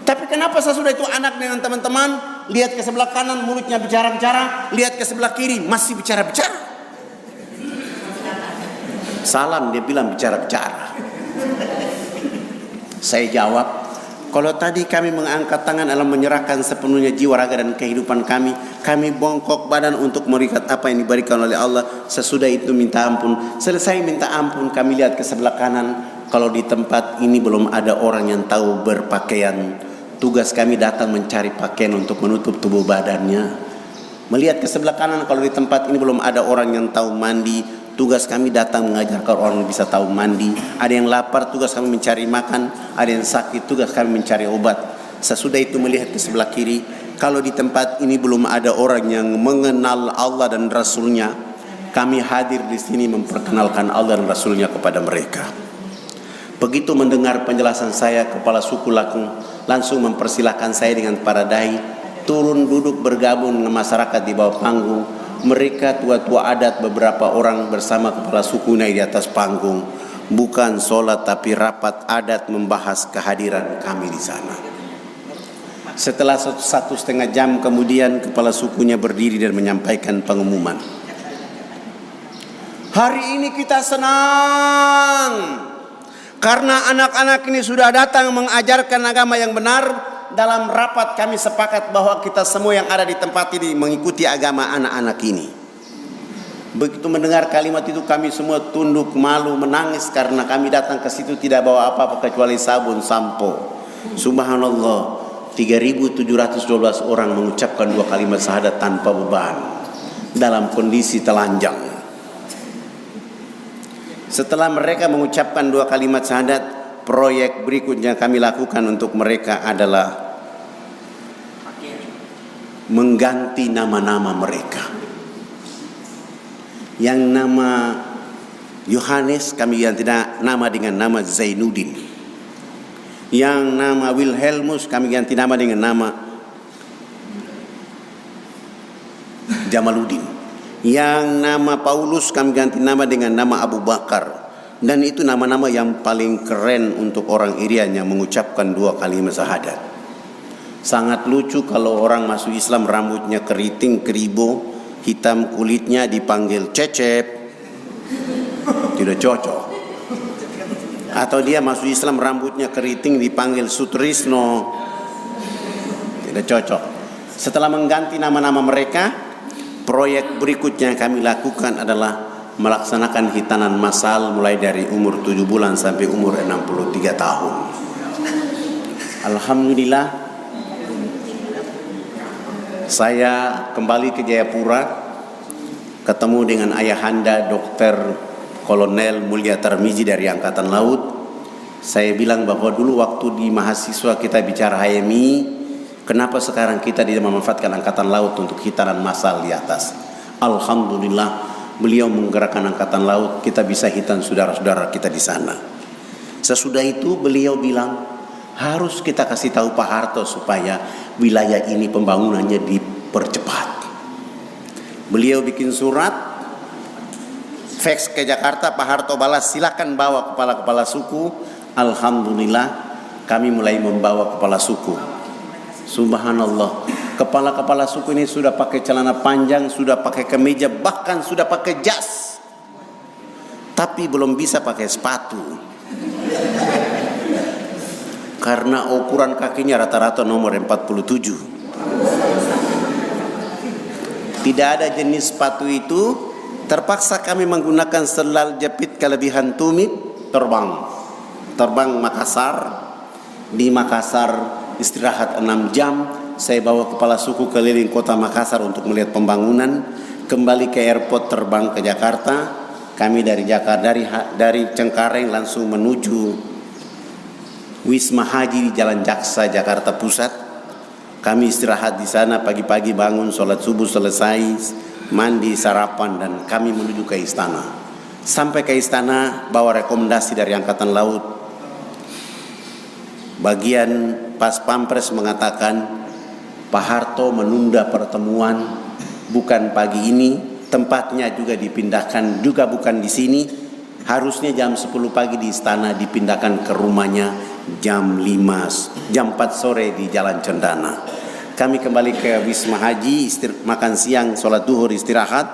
Tapi kenapa sesudah itu anak dengan teman-teman lihat ke sebelah kanan mulutnya bicara-bicara, lihat ke sebelah kiri masih bicara-bicara? Salam dia bilang bicara-bicara. Saya jawab, kalau tadi kami mengangkat tangan adalah menyerahkan sepenuhnya jiwa, raga dan kehidupan kami. Kami bongkok badan untuk melihat apa yang diberikan oleh Allah. Sesudah itu minta ampun. Selesai minta ampun kami lihat ke sebelah kanan. Kalau di tempat ini belum ada orang yang tahu berpakaian, tugas kami datang mencari pakaian untuk menutup tubuh badannya. Melihat ke sebelah kanan, kalau di tempat ini belum ada orang yang tahu mandi, tugas kami datang mengajarkan orang yang bisa tahu mandi. Ada yang lapar, tugas kami mencari makan. Ada yang sakit, tugas kami mencari obat. Sesudah itu melihat ke sebelah kiri, kalau di tempat ini belum ada orang yang mengenal Allah dan Rasulnya, kami hadir di sini memperkenalkan Allah dan Rasulnya kepada mereka. Begitu mendengar penjelasan saya, kepala suku langsung mempersilahkan saya dengan para dai turun duduk bergabung dengan masyarakat di bawah panggung. Mereka tua-tua adat beberapa orang bersama kepala suku naik di atas panggung. Bukan sholat tapi rapat adat membahas kehadiran kami di sana. Setelah 1,5 jam kemudian kepala sukunya berdiri dan menyampaikan pengumuman. Hari ini kita senang karena anak-anak ini sudah datang mengajarkan agama yang benar. Dalam rapat kami sepakat bahwa kita semua yang ada di tempat ini mengikuti agama anak-anak ini. Begitu mendengar kalimat itu kami semua tunduk malu menangis karena kami datang ke situ tidak bawa apa-apa kecuali sabun, sampo. Subhanallah. 3.712 orang mengucapkan 2 kalimat syahadat tanpa beban dalam kondisi telanjang. Setelah mereka mengucapkan 2 kalimat syahadat, proyek berikutnya kami lakukan untuk mereka adalah mengganti nama-nama mereka. Yang nama Yohanes kami ganti nama dengan nama Zainuddin. Yang nama Wilhelmus kami ganti nama dengan nama Jamaluddin. Yang nama Paulus kami ganti nama dengan nama Abu Bakar. Dan itu nama-nama yang paling keren untuk orang Irian yang mengucapkan 2 kalimat syahadat. Sangat lucu kalau orang masuk Islam rambutnya keriting, keribo, hitam kulitnya dipanggil Cecep. Tidak cocok. Atau dia masuk Islam rambutnya keriting dipanggil Sutrisno. Tidak cocok. Setelah mengganti nama-nama mereka, proyek berikutnya yang kami lakukan adalah melaksanakan hitanan massal mulai dari umur 7 bulan sampai umur 63 tahun. Alhamdulillah, saya kembali ke Jayapura, ketemu dengan ayahanda Dr. Kolonel Mulia Tarmizi dari Angkatan Laut. Saya bilang bahwa dulu waktu di mahasiswa kita bicara HMI, kenapa sekarang kita tidak memanfaatkan Angkatan Laut untuk hitanan massal di atas? Alhamdulillah, beliau menggerakkan Angkatan Laut, kita bisa hitan saudara-saudara kita di sana. Sesudah itu beliau bilang, harus kita kasih tahu Pak Harto supaya wilayah ini pembangunannya dipercepat. Beliau bikin surat, fax ke Jakarta, Pak Harto balas, silakan bawa kepala-kepala suku. Alhamdulillah, kami mulai membawa kepala suku. Subhanallah, kepala-kepala suku ini sudah pakai celana panjang, sudah pakai kemeja, bahkan sudah pakai jas. Tapi belum bisa pakai sepatu. Karena ukuran kakinya rata-rata nomor 47. Tidak ada jenis sepatu itu, terpaksa kami menggunakan selal jepit kelebihan tumit, terbang Makassar. Di Makassar istirahat 6 jam. Saya bawa kepala suku keliling kota Makassar untuk melihat pembangunan. Kembali ke airport, terbang ke Jakarta. Kami dari Jakarta, dari Cengkareng langsung menuju Wisma Haji di Jalan Jaksa, Jakarta Pusat. Kami istirahat di sana, pagi-pagi bangun, sholat subuh selesai, mandi, sarapan, dan kami menuju ke istana. Sampai ke istana, bawa rekomendasi dari Angkatan Laut. Bagian Pas Pampres mengatakan, Pak Harto menunda pertemuan, bukan pagi ini, tempatnya juga dipindahkan, juga bukan di sini. Harusnya jam 10 pagi di istana, dipindahkan ke rumahnya jam 4 sore di Jalan Cendana. Kami kembali ke Wisma Haji, makan siang, sholat duhur, istirahat,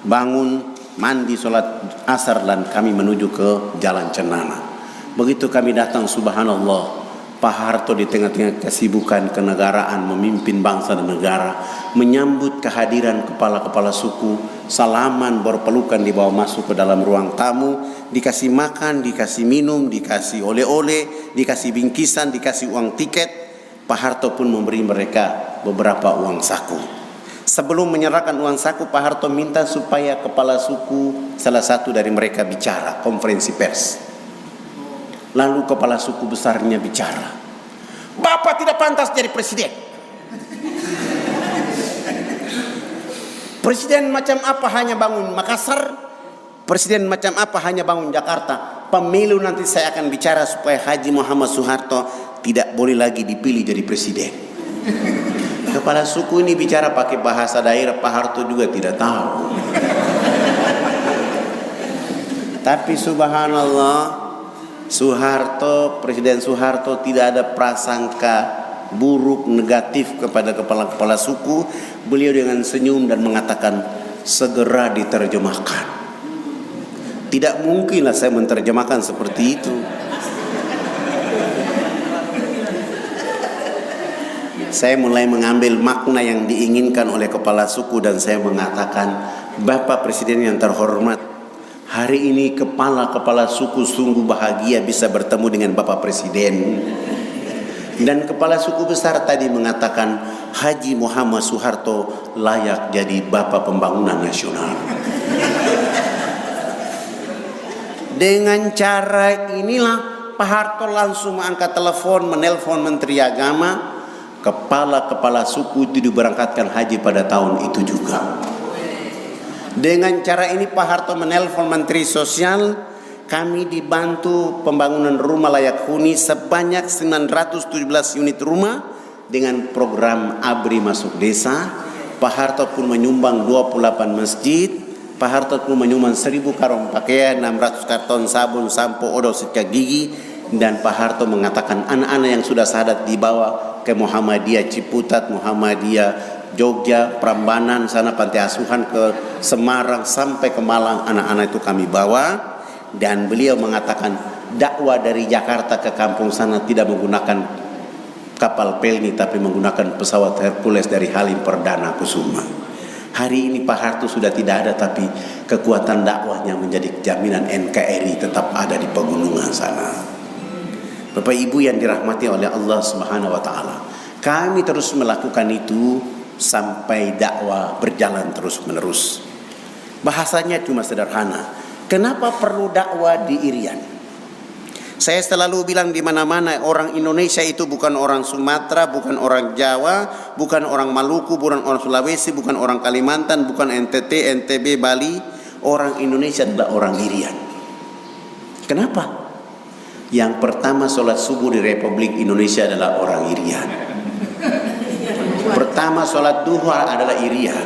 bangun, mandi, sholat asar, dan kami menuju ke Jalan Cendana. Begitu kami datang, subhanallah, Pak Harto di tengah-tengah kesibukan kenegaraan memimpin bangsa dan negara, menyambut kehadiran kepala-kepala suku, salaman, berpelukan, dibawa masuk ke dalam ruang tamu, dikasih makan, dikasih minum, dikasih oleh-oleh, dikasih bingkisan, dikasih uang tiket. Pak Harto pun memberi mereka beberapa uang saku. Sebelum menyerahkan uang saku, Pak Harto minta supaya kepala suku salah satu dari mereka bicara, konferensi pers. Lalu kepala suku besarnya bicara, Bapak tidak pantas jadi presiden. Presiden macam apa hanya bangun Makassar? Presiden macam apa hanya bangun Jakarta? Pemilu nanti saya akan bicara supaya Haji Muhammad Soeharto tidak boleh lagi dipilih jadi presiden. Kepala suku ini bicara pakai bahasa daerah, Pak Harto juga tidak tahu. Tapi subhanallah, Soeharto, Presiden Soeharto tidak ada prasangka buruk negatif kepada kepala-kepala suku. Beliau dengan senyum dan mengatakan, segera diterjemahkan. Tidak mungkinlah saya menerjemahkan seperti itu. Saya mulai mengambil makna yang diinginkan oleh kepala suku dan saya mengatakan, Bapak Presiden yang terhormat, hari ini kepala-kepala suku sungguh bahagia bisa bertemu dengan Bapak Presiden. Dan kepala suku besar tadi mengatakan Haji Muhammad Soeharto layak jadi Bapak Pembangunan Nasional. Dengan cara inilah Pak Harto langsung angkat telepon, menelpon Menteri Agama, kepala-kepala suku itu diberangkatkan haji pada tahun itu juga. Dengan cara ini Pak Harto menelpon Menteri Sosial, kami dibantu pembangunan rumah layak huni sebanyak 917 unit rumah dengan program ABRI Masuk Desa. Pak Harto pun menyumbang 28 masjid. Pak Harto pun menyumbang 1000 karung pakaian, 600 karton sabun, sampo, odol, sikat gigi. Dan Pak Harto mengatakan anak-anak yang sudah syahadat dibawa ke Muhammadiyah Ciputat, Muhammadiyah Jogja, Prambanan, sana pantai asuhan ke Semarang sampai ke Malang, anak-anak itu kami bawa. Dan beliau mengatakan dakwah dari Jakarta ke kampung sana tidak menggunakan kapal pelni tapi menggunakan pesawat Hercules dari Halim Perdana Kusuma. Hari ini Pak Harto sudah tidak ada, tapi kekuatan dakwahnya menjadi jaminan NKRI tetap ada di pegunungan sana. Bapak Ibu yang dirahmati oleh Allah Subhanahu wa taala, kami terus melakukan itu sampai dakwah berjalan terus-menerus. Bahasanya cuma sederhana. Kenapa perlu dakwah di Irian? Saya selalu bilang di mana-mana, orang Indonesia itu bukan orang Sumatera, bukan orang Jawa, bukan orang Maluku, bukan orang Sulawesi, bukan orang Kalimantan, bukan NTT, NTB, Bali. Orang Indonesia adalah orang Irian. Kenapa? Yang pertama sholat subuh di Republik Indonesia adalah orang Irian. Pertama sholat duha adalah Irian.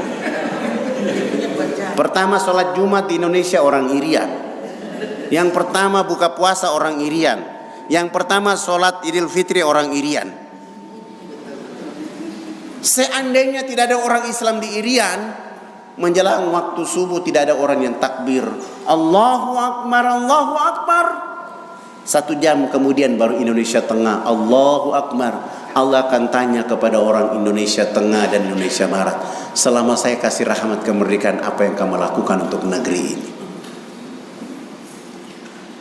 Pertama sholat Jumat di Indonesia orang Irian. Yang pertama buka puasa orang Irian. Yang pertama sholat Idul Fitri orang Irian. Seandainya tidak ada orang Islam di Irian, menjelang waktu subuh tidak ada orang yang takbir Allahu Akbar, Allahu Akbar. 1 jam kemudian baru Indonesia Tengah Allahu Akbar. Allah akan tanya kepada orang Indonesia Tengah dan Indonesia Barat, selama saya kasih rahmat kemerdekaan, apa yang kamu lakukan untuk negeri ini?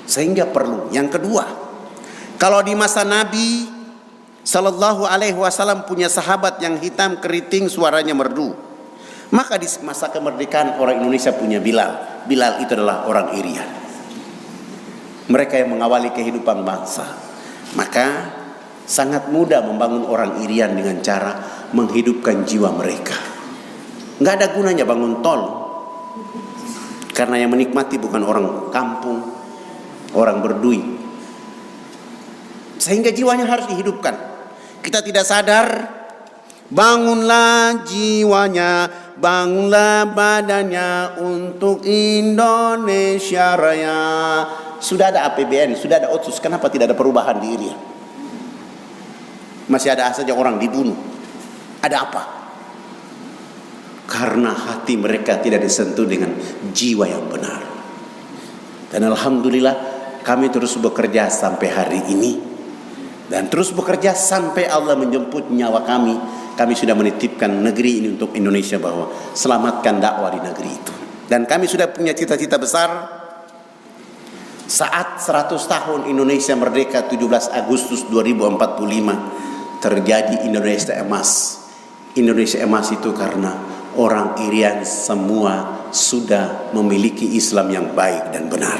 Sehingga perlu. Yang kedua, kalau di masa Nabi Sallallahu Alaihi Wasallam punya sahabat yang hitam keriting suaranya merdu, maka di masa kemerdekaan orang Indonesia punya Bilal. Bilal itu adalah orang Irian. Mereka yang mengawali kehidupan bangsa. Maka sangat mudah membangun orang Irian dengan cara menghidupkan jiwa mereka. Nggak ada gunanya bangun tol, karena yang menikmati bukan orang kampung, orang berduit. Sehingga jiwanya harus dihidupkan. Kita tidak sadar, bangunlah jiwanya, bangunlah badannya untuk Indonesia Raya. Sudah ada APBN, sudah ada Otsus, kenapa tidak ada perubahan di Irian? Masih ada saja orang dibunuh. Ada apa? Karena hati mereka tidak disentuh dengan jiwa yang benar. Dan alhamdulillah kami terus bekerja sampai hari ini. Dan terus bekerja sampai Allah menjemput nyawa kami. Kami sudah menitipkan negeri ini untuk Indonesia, bahwa selamatkan dakwah di negeri itu. Dan kami sudah punya cita-cita besar. Saat 100 tahun Indonesia merdeka 17 Agustus 2045 terjadi Indonesia Emas. Indonesia Emas itu karena orang Irian semua sudah memiliki Islam yang baik dan benar.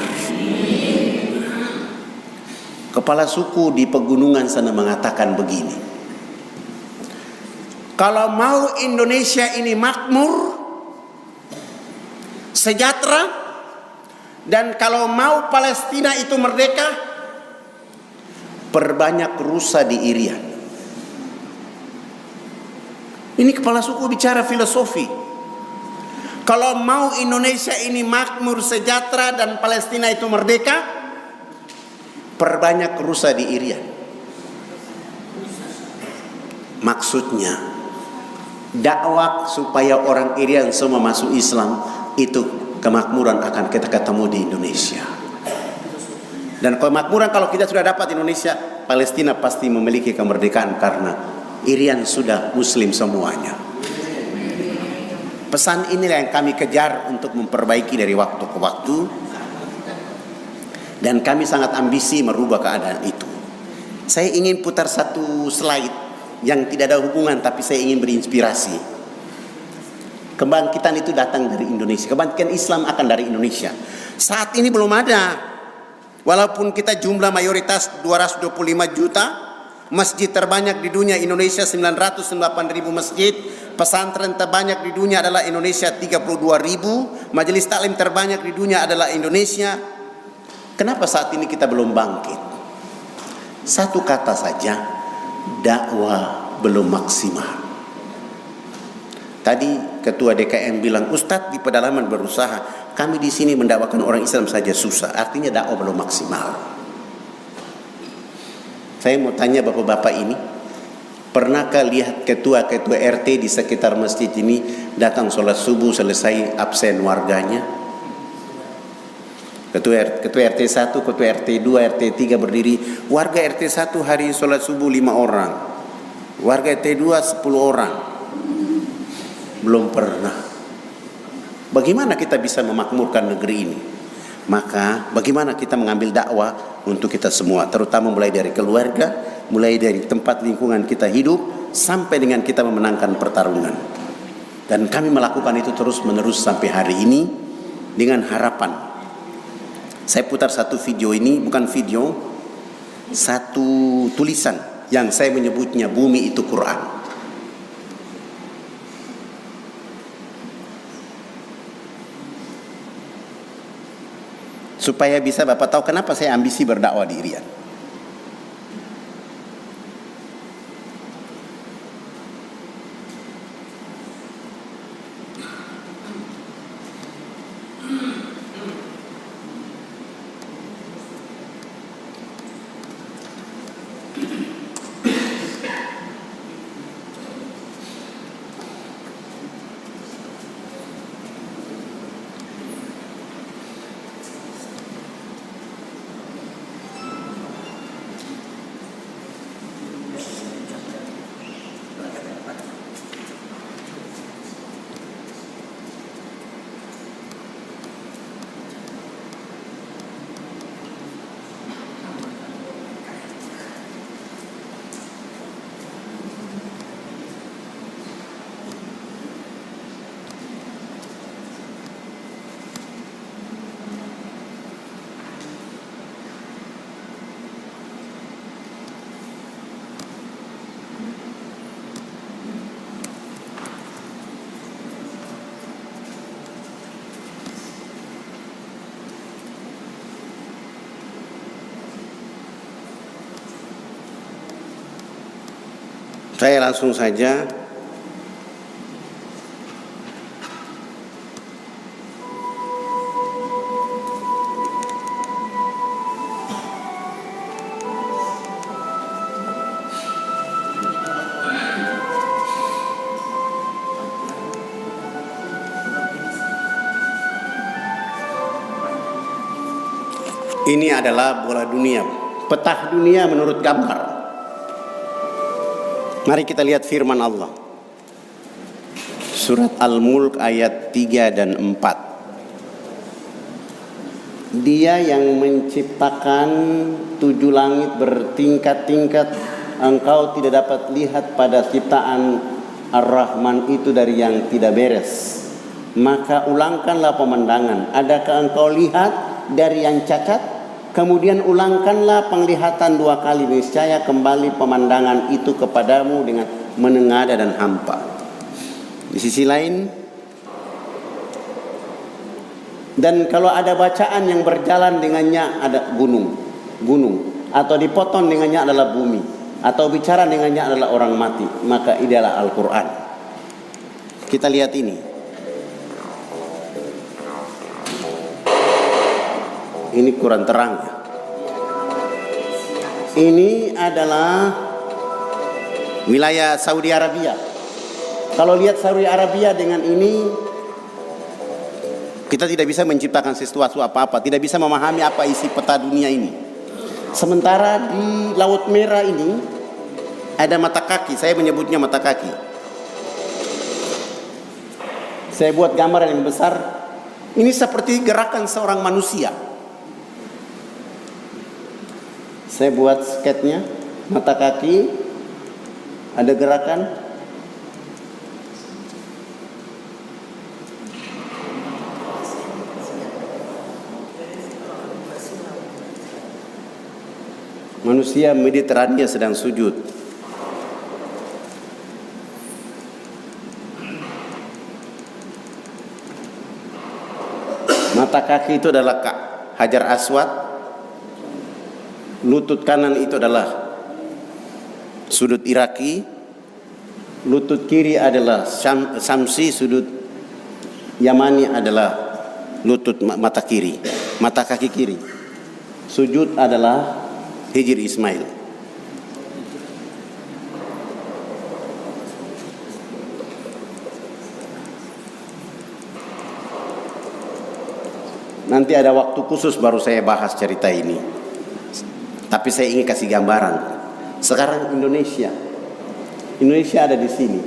Kepala suku di pegunungan sana mengatakan begini, kalau mau Indonesia ini makmur, sejahtera, dan kalau mau Palestina itu merdeka, perbanyak rusa di Irian. Ini kepala suku bicara filosofi. Kalau mau Indonesia ini makmur, sejahtera, dan Palestina itu merdeka, perbanyak rusa di Irian. Maksudnya dakwah supaya orang Irian semua masuk Islam, itu kemakmuran akan kita ketemu di Indonesia. Dan kemakmuran kalau kita sudah dapat Indonesia, Palestina pasti memiliki kemerdekaan karena Irian sudah Muslim semuanya. Pesan inilah yang kami kejar untuk memperbaiki dari waktu ke waktu. Dan kami sangat ambisi merubah keadaan itu. Saya ingin putar satu slide yang tidak ada hubungan, tapi saya ingin berinspirasi. Kebangkitan itu datang dari Indonesia. Kebangkitan Islam akan dari Indonesia. Saat ini belum ada. Walaupun kita jumlah mayoritas 225 juta, masjid terbanyak di dunia Indonesia 908 ribu masjid, pesantren terbanyak di dunia adalah Indonesia 32 ribu, majelis taklim terbanyak di dunia adalah Indonesia. Kenapa saat ini kita belum bangkit? Satu kata saja, dakwah belum maksimal. Tadi ketua DKM bilang, Ustadz di pedalaman berusaha, kami di sini mendakwakan orang Islam saja susah. Artinya dakwah belum maksimal. Saya mau tanya bapak-bapak ini, pernahkah lihat ketua-ketua RT di sekitar masjid ini datang sholat subuh selesai absen warganya? Ketua RT 1, ketua RT 2, RT 3 berdiri. Warga RT 1 hari sholat subuh 5 orang. Warga RT 2 10 orang. Belum pernah. Bagaimana kita bisa memakmurkan negeri ini? Maka bagaimana kita mengambil dakwah untuk kita semua, terutama mulai dari keluarga, mulai dari tempat lingkungan kita hidup, sampai dengan kita memenangkan pertarungan. Dan kami melakukan itu terus menerus sampai hari ini dengan harapan. Saya putar satu video ini, bukan video, satu tulisan yang saya menyebutnya bumi itu Quran. Supaya bisa Bapak tahu kenapa saya ambisi berdakwah di Irian. Saya langsung saja ini adalah bola dunia, peta dunia menurut gambar. Mari kita lihat firman Allah. Surat Al-Mulk ayat 3 dan 4. Dia yang menciptakan 7 langit bertingkat-tingkat, engkau tidak dapat lihat pada ciptaan Ar-Rahman itu dari yang tidak beres. Maka ulangkanlah pemandangan. Adakah engkau lihat dari yang cacat? Kemudian ulangkanlah penglihatan 2 kali, niscaya kembali pemandangan itu kepadamu dengan menengada dan hampa. Di sisi lain, dan kalau ada bacaan yang berjalan dengannya ada gunung, atau dipotong dengannya adalah bumi, atau bicara dengannya adalah orang mati, maka ini adalah Al-Quran. Kita lihat ini. Ini kurang terang. Ini adalah wilayah Saudi Arabia. Kalau lihat Saudi Arabia dengan ini, kita tidak bisa menciptakan sesuatu apa-apa, tidak bisa memahami apa isi peta dunia ini. Sementara di Laut Merah ini ada mata kaki, saya menyebutnya mata kaki. Saya buat gambar yang besar. Ini seperti gerakan seorang manusia. Saya buat sketnya. Mata kaki, ada gerakan. Manusia Mediterania sedang sujud. Mata kaki itu adalah Hajar Aswad. Lutut kanan itu adalah sudut Iraki. Lutut kiri adalah Samsi. Sudut Yamani adalah lutut mata kiri, mata kaki kiri. Sujud adalah Hijr Ismail. Nanti ada waktu khusus baru saya bahas cerita ini. Tapi saya ingin kasih gambaran. Sekarang Indonesia ada di sini.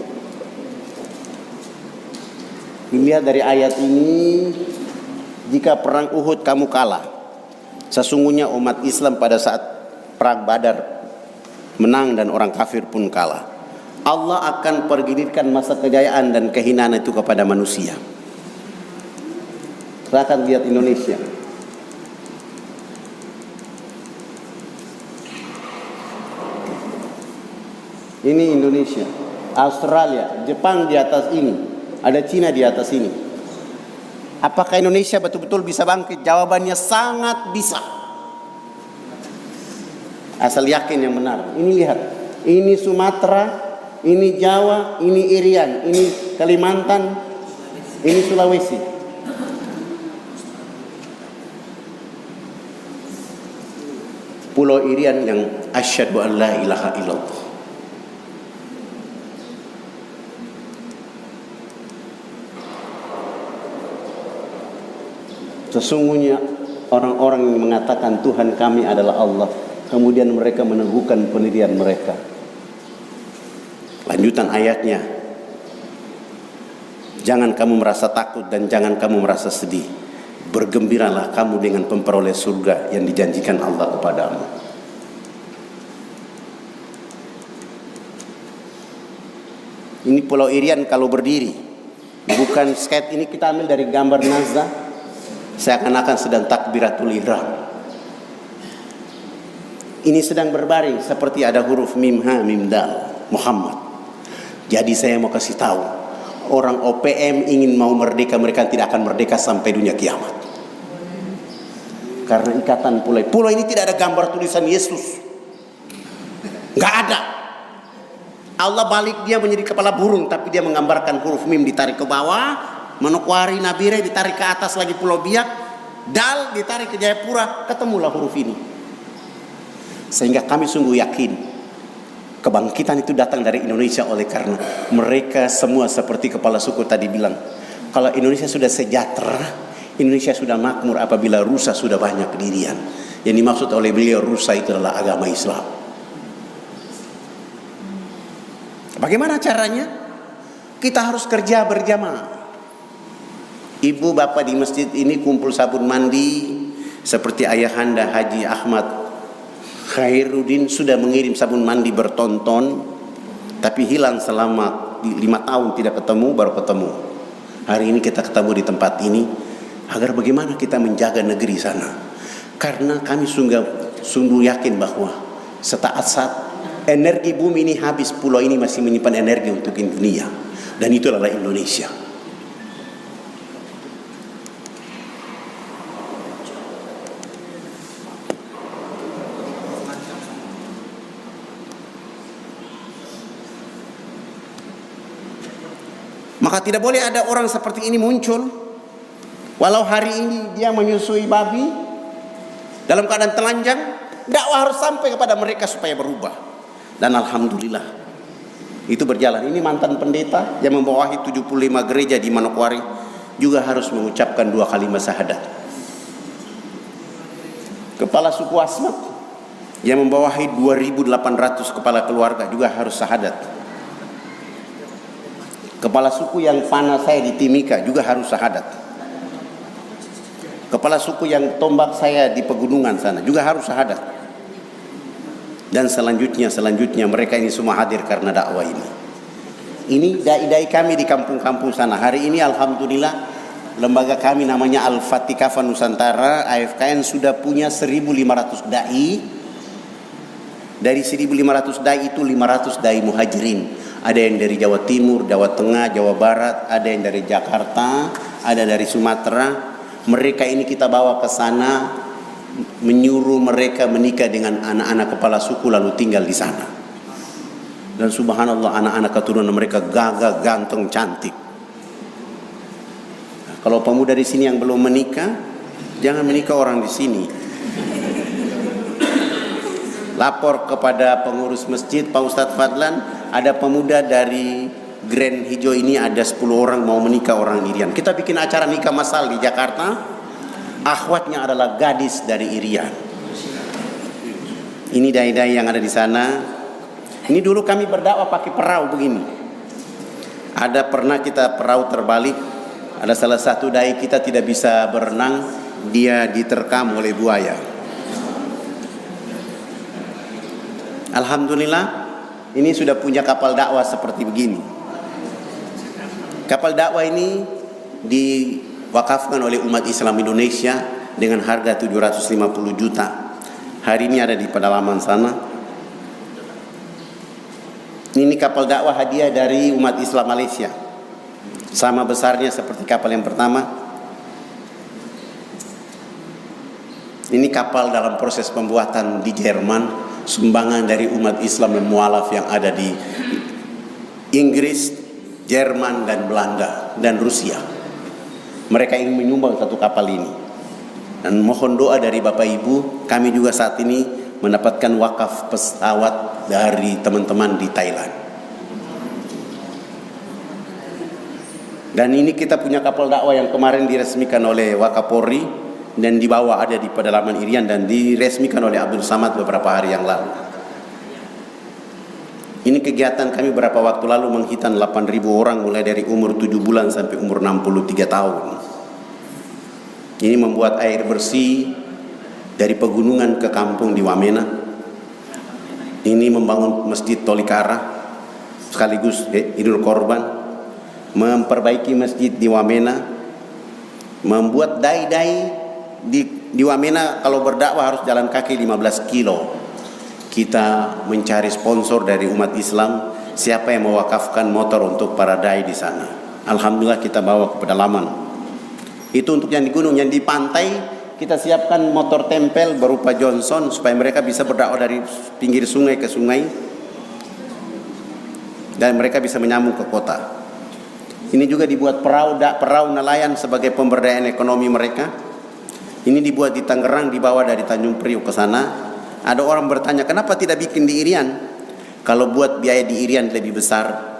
Dilihat dari ayat ini, jika perang Uhud kamu kalah, sesungguhnya umat Islam pada saat perang Badar menang dan orang kafir pun kalah. Allah akan pergilirkan masa kejayaan dan kehinaan itu kepada manusia. Silakan lihat Indonesia. Ini Indonesia, Australia, Jepang di atas ini, ada Cina di atas ini. Apakah Indonesia betul-betul bisa bangkit? Jawabannya sangat bisa. Asal yakin yang benar. Ini lihat, ini Sumatera, ini Jawa, ini Irian, ini Kalimantan, ini Sulawesi. Pulau Irian yang asyhadu an la ilaha illallah. Sesungguhnya orang-orang yang mengatakan Tuhan kami adalah Allah, kemudian mereka meneguhkan pendirian mereka. Lanjutan ayatnya, jangan kamu merasa takut dan jangan kamu merasa sedih. Bergembiralah kamu dengan memperoleh surga yang dijanjikan Allah kepadamu. Ini Pulau Irian kalau berdiri, bukan skate. Ini kita ambil dari gambar Nazah, seakan-akan sedang takbiratul ihram. Ini sedang berbaring seperti ada huruf mim ha mim dal Muhammad. Jadi saya mau kasih tahu, orang OPM ingin mau merdeka, mereka tidak akan merdeka sampai dunia kiamat. Karena ikatan pulau ini tidak ada gambar tulisan Yesus, nggak ada. Allah balik dia menjadi kepala burung, tapi dia menggambarkan huruf mim ditarik ke bawah, Manokwari Nabire ditarik ke atas lagi Pulau Biak, dal ditarik ke Jayapura, ketemulah huruf ini. Sehingga kami sungguh yakin kebangkitan itu datang dari Indonesia, oleh karena mereka semua seperti kepala suku tadi bilang, kalau Indonesia sudah sejahtera, Indonesia sudah makmur apabila rusa sudah banyak kedirian. Yang dimaksud oleh beliau rusa itu adalah agama Islam. Bagaimana caranya? Kita harus kerja berjamaah. Ibu bapak di masjid ini kumpul sabun mandi, seperti ayahanda Haji Ahmad Khairuddin sudah mengirim sabun mandi bertonton, tapi hilang selama 5 tahun tidak ketemu, baru ketemu. Hari ini kita ketemu di tempat ini, agar bagaimana kita menjaga negeri sana. Karena kami sungguh yakin bahwa saat energi bumi ini habis, pulau ini masih menyimpan energi untuk dunia, dan itu adalah Indonesia. Maka tidak boleh ada orang seperti ini muncul, walau hari ini dia menyusui babi dalam keadaan telanjang. Dakwah harus sampai kepada mereka supaya berubah. Dan alhamdulillah itu berjalan. Ini mantan pendeta yang membawahi 75 gereja di Manokwari juga harus mengucapkan 2 kalimat syahadat. Kepala suku Asmat yang membawahi 2.800 kepala keluarga juga harus syahadat. Kepala suku yang panah saya di Timika juga harus syahadat. Kepala suku yang tombak saya di pegunungan sana juga harus syahadat. dan selanjutnya mereka ini semua hadir karena dakwah ini. Ini dai-dai kami di kampung-kampung sana. Hari ini alhamdulillah lembaga kami namanya Al-Fatikafa Nusantara AFKN sudah punya 1.500 dai. Dari 1.500 dai itu 500 dai muhajirin. Ada yang dari Jawa Timur, Jawa Tengah, Jawa Barat, ada yang dari Jakarta, ada dari Sumatera. Mereka ini kita bawa ke sana, menyuruh mereka menikah dengan anak-anak kepala suku lalu tinggal di sana. Dan subhanallah anak-anak keturunan mereka gagah, ganteng, cantik. Nah, kalau pemuda di sini yang belum menikah, jangan menikah orang di sini. Lapor kepada pengurus masjid, Pak Ustadz Fadlan, ada pemuda dari Grand Hijau ini ada 10 orang mau menikah orang Irian. Kita bikin acara nikah masal di Jakarta. Akhwatnya adalah gadis dari Irian. Ini dai-dai yang ada di sana. Ini dulu kami berdakwah pakai perahu begini. Ada pernah kita perahu terbalik. Ada salah satu dai kita tidak bisa berenang, dia diterkam oleh buaya. Alhamdulillah, ini sudah punya kapal dakwah seperti begini. Kapal dakwah ini diwakafkan oleh umat Islam Indonesia dengan harga 750 juta. Hari ini ada di pedalaman sana. Ini kapal dakwah hadiah dari umat Islam Malaysia. Sama besarnya seperti kapal yang pertama. Ini kapal dalam proses pembuatan di Jerman. Sumbangan dari umat Islam dan mualaf yang ada di Inggris, Jerman, dan Belanda, dan Rusia. Mereka ingin menyumbang satu kapal ini. Dan mohon doa dari Bapak Ibu, kami juga saat ini mendapatkan wakaf pesawat dari teman-teman di Thailand. Dan ini kita punya kapal dakwah yang kemarin diresmikan oleh Wakapolri dan di bawah ada di pedalaman Irian dan diresmikan oleh Abdul Samad beberapa hari yang lalu. Ini kegiatan kami beberapa waktu lalu menghitan 8.000 orang mulai dari umur 7 bulan sampai umur 63 tahun. Ini membuat air bersih dari pegunungan ke kampung di Wamena. Ini membangun masjid Tolikara sekaligus Idul Korban, memperbaiki masjid di Wamena, membuat dai-dai di Wamena kalau berdakwah harus jalan kaki 15 kilo. Kita mencari sponsor dari umat Islam, siapa yang mewakafkan motor untuk para dai di sana. Alhamdulillah kita bawa ke pedalaman. Itu untuk yang di gunung, yang di pantai kita siapkan motor tempel berupa Johnson supaya mereka bisa berdakwah dari pinggir sungai ke sungai dan mereka bisa menyambung ke kota. Ini juga dibuat perahu nelayan sebagai pemberdayaan ekonomi mereka. Ini dibuat di Tangerang, dibawa dari Tanjung Priok ke sana. Ada orang bertanya, kenapa tidak bikin di Irian? Kalau buat biaya di Irian lebih besar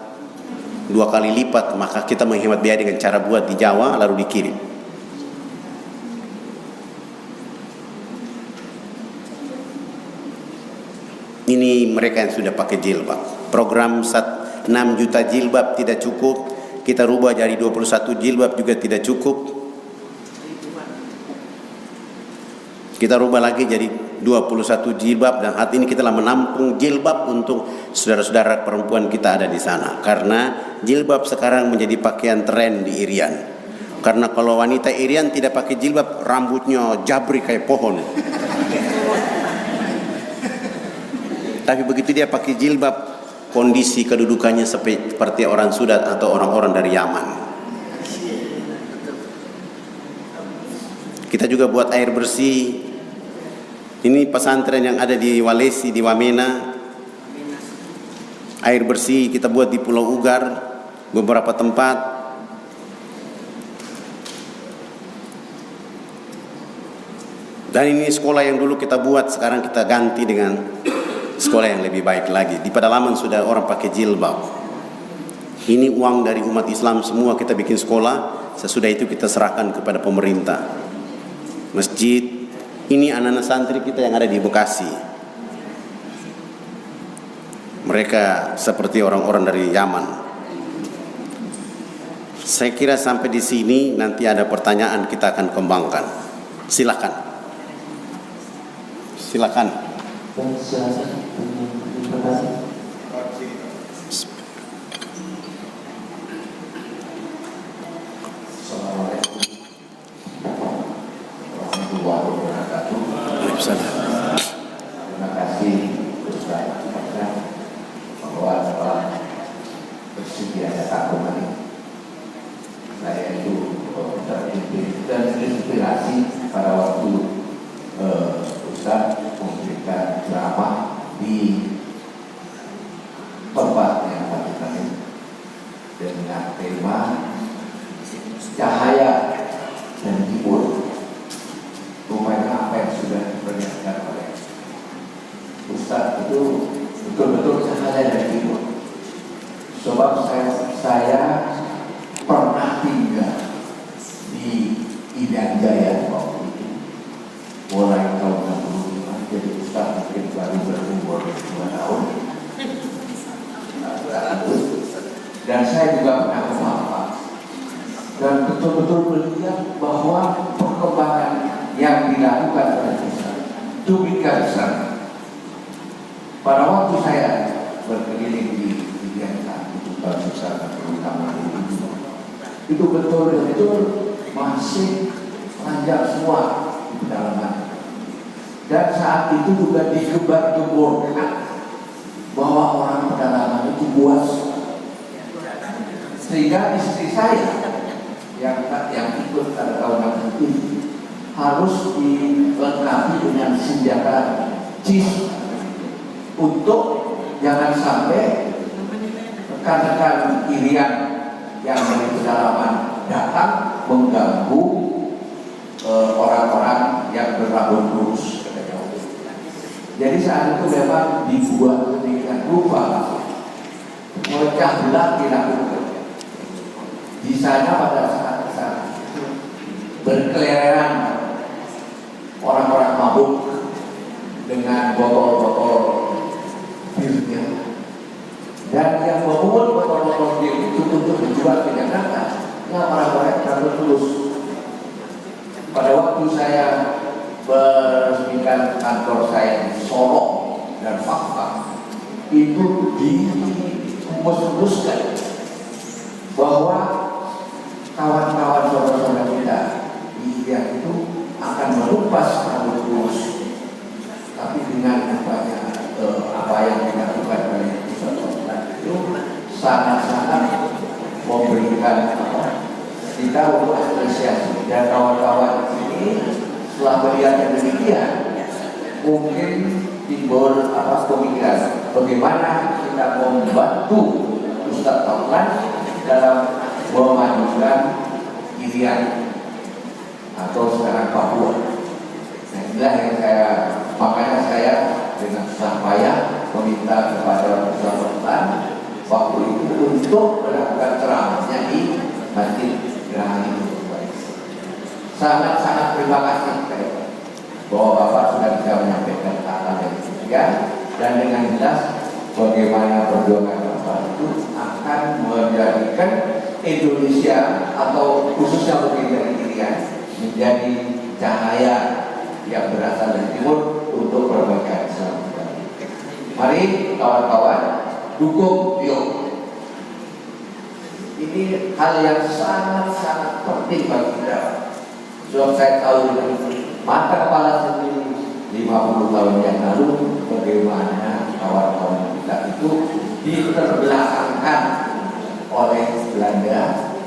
2 kali lipat, maka kita menghemat biaya dengan cara buat di Jawa lalu dikirim. Ini mereka yang sudah pakai jilbab. Program 6 juta jilbab tidak cukup. Kita rubah jadi 21 jilbab juga tidak cukup. Kita rubah lagi jadi 21 jilbab dan saat ini kita telah menampung jilbab untuk saudara-saudara perempuan kita ada di sana. Karena jilbab sekarang menjadi pakaian tren di Irian. Karena kalau wanita Irian tidak pakai jilbab, rambutnya jabri kayak pohon. Tapi begitu dia pakai jilbab, kondisi kedudukannya seperti orang Sudat atau orang-orang dari Yaman. Kita juga buat air bersih. Ini pesantren yang ada di Walesi, di Wamena. Air bersih kita buat di Pulau Ugar, beberapa tempat. Dan ini sekolah yang dulu kita buat, sekarang kita ganti dengan sekolah yang lebih baik lagi. Di pedalaman sudah orang pakai jilbab. Ini uang dari umat Islam semua kita bikin sekolah. Sesudah itu kita serahkan kepada pemerintah. Masjid. Ini anak-anak santri kita yang ada di Bekasi. Mereka seperti orang-orang dari Yaman. Saya kira sampai di sini, nanti ada pertanyaan kita akan kembangkan. Silakan. Dan silakan terima kasih. Assalamualaikum warahmatullahi wabarakatuh. Terima kasih Ustaz bahwa telah bersedia datang kembali. Saya itu terinspirasi pada waktu Ustaz memberikan ceramah di tempat yang tadi dengan tema cahaya dan hibur. Rupanya apa yang sudah diperlihatkan oleh Ustaz itu betul-betul cahaya dan hibur. Sebab saya pernah tinggal di Irian Jaya waktu itu, mulai tahun 65. Jadi Ustaz mungkin baru berumur 2 tahun. Dan saya juga pernah ke Malang dan betul-betul melihat bahwa perkembangan yang dilakukan oleh Ustaz demikian besar. Pada waktu saya berkeliling di Irian itu besar terutama itu betul-betul masih panjang semua di pedalaman. Dan saat itu juga digembar-gemborkan bahwa orang pedalaman itu buas. Sehingga istri saya yang ikut pada tahun itu harus dilengkapi dengan senjata cis untuk jangan sampai rekan-rekan Irian yang dari pedalaman datang mengganggu orang-orang yang berambut lurus. Jadi saat itu memang dibuat sedemikian rupa memecah belah dilakukan. Di sana pada saat berkeliaran orang-orang mabuk dengan botol-botol birnya, dan yang memungut botol-botol bir itu untuk dijual ke Jakarta, ya orang-orang yang terus. Pada waktu saya meresmikan kantor saya di Solo dan Fakta, itu dirumus-rumuskan bahwa kawan-kawan saudara-saudara kita di Irian itu akan melupas rambut lurus, tapi dengan apa yang dilakukan oleh Ustaz itu sangat-sangat memberikan kita untuk apresiasi. Dan kawan-kawan ini setelah melihat yang demikian mungkin timbul pemikiran bagaimana kita membantu Ustaz Taulan dalam memajukan Irian atau sekarang Papua. Nah, inilah yang makanya saya dengan susah payah meminta kepada Ustaz Taulan waktu itu untuk melakukan ceramahnya di Masjid Geraha itu. Sangat-sangat terima kasih bahwa Bapak sudah bisa menyampaikan hal-hal yang demikian, dan dengan jelas bagaimana perjuangan Bapak itu akan menjadikan Indonesia atau khususnya mungkin dari Irian menjadi cahaya yang berasal dari timur untuk perbaikan Islam. Mari kawan-kawan dukung yuk. Ini hal yang sangat-sangat penting bagi kita. Sebab saya tahu dengan mata kepala sendiri 50 tahun yang lalu bagaimana kawan-kawan kita itu diterbelakangkan oleh Belanda,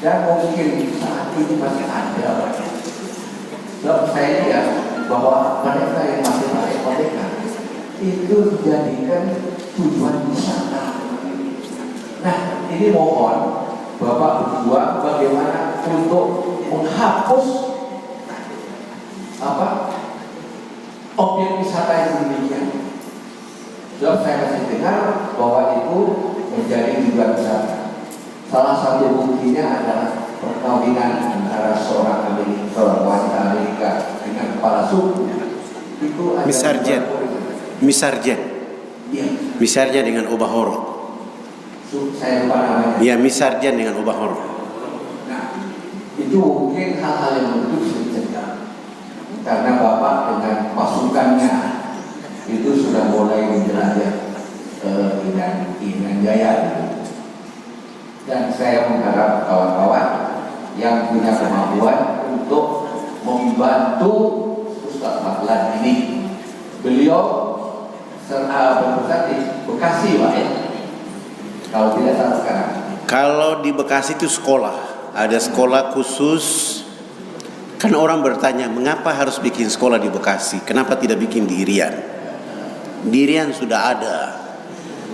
dan mungkin saat ini masih ada. Sebab saya lihat bahwa mereka yang masih pakai merdeka itu dijadikan tujuan wisata. Nah, ini mohon Bapak berjuang bagaimana untuk menghapus objek wisata yang demikian. Sebab saya masih dengar bahwa itu menjadi tujuan wisata. Salah satu buktinya adalah perkawinan antara seorang wanita Amerika dengan kepala suku. Itu Misarjen dengan Obahoro. Saya lupa namanya. Iya, Misarjen dengan Obahoro. Nah, itu mungkin hal-hal yang betul dicegah karena Bapak dengan pasukannya itu sudah mulai menjelajah Irian Jaya. Dan saya mengharap kawan-kawan yang punya kemampuan untuk membantu Ustaz Maglan ini. Beliau berpusat di Bekasi, Pak, ya? Kalau tidak salah sekarang. Kalau di Bekasi itu sekolah, ada sekolah khusus. Kan orang bertanya, mengapa harus bikin sekolah di Bekasi? Kenapa tidak bikin di Irian? Di Irian sudah ada.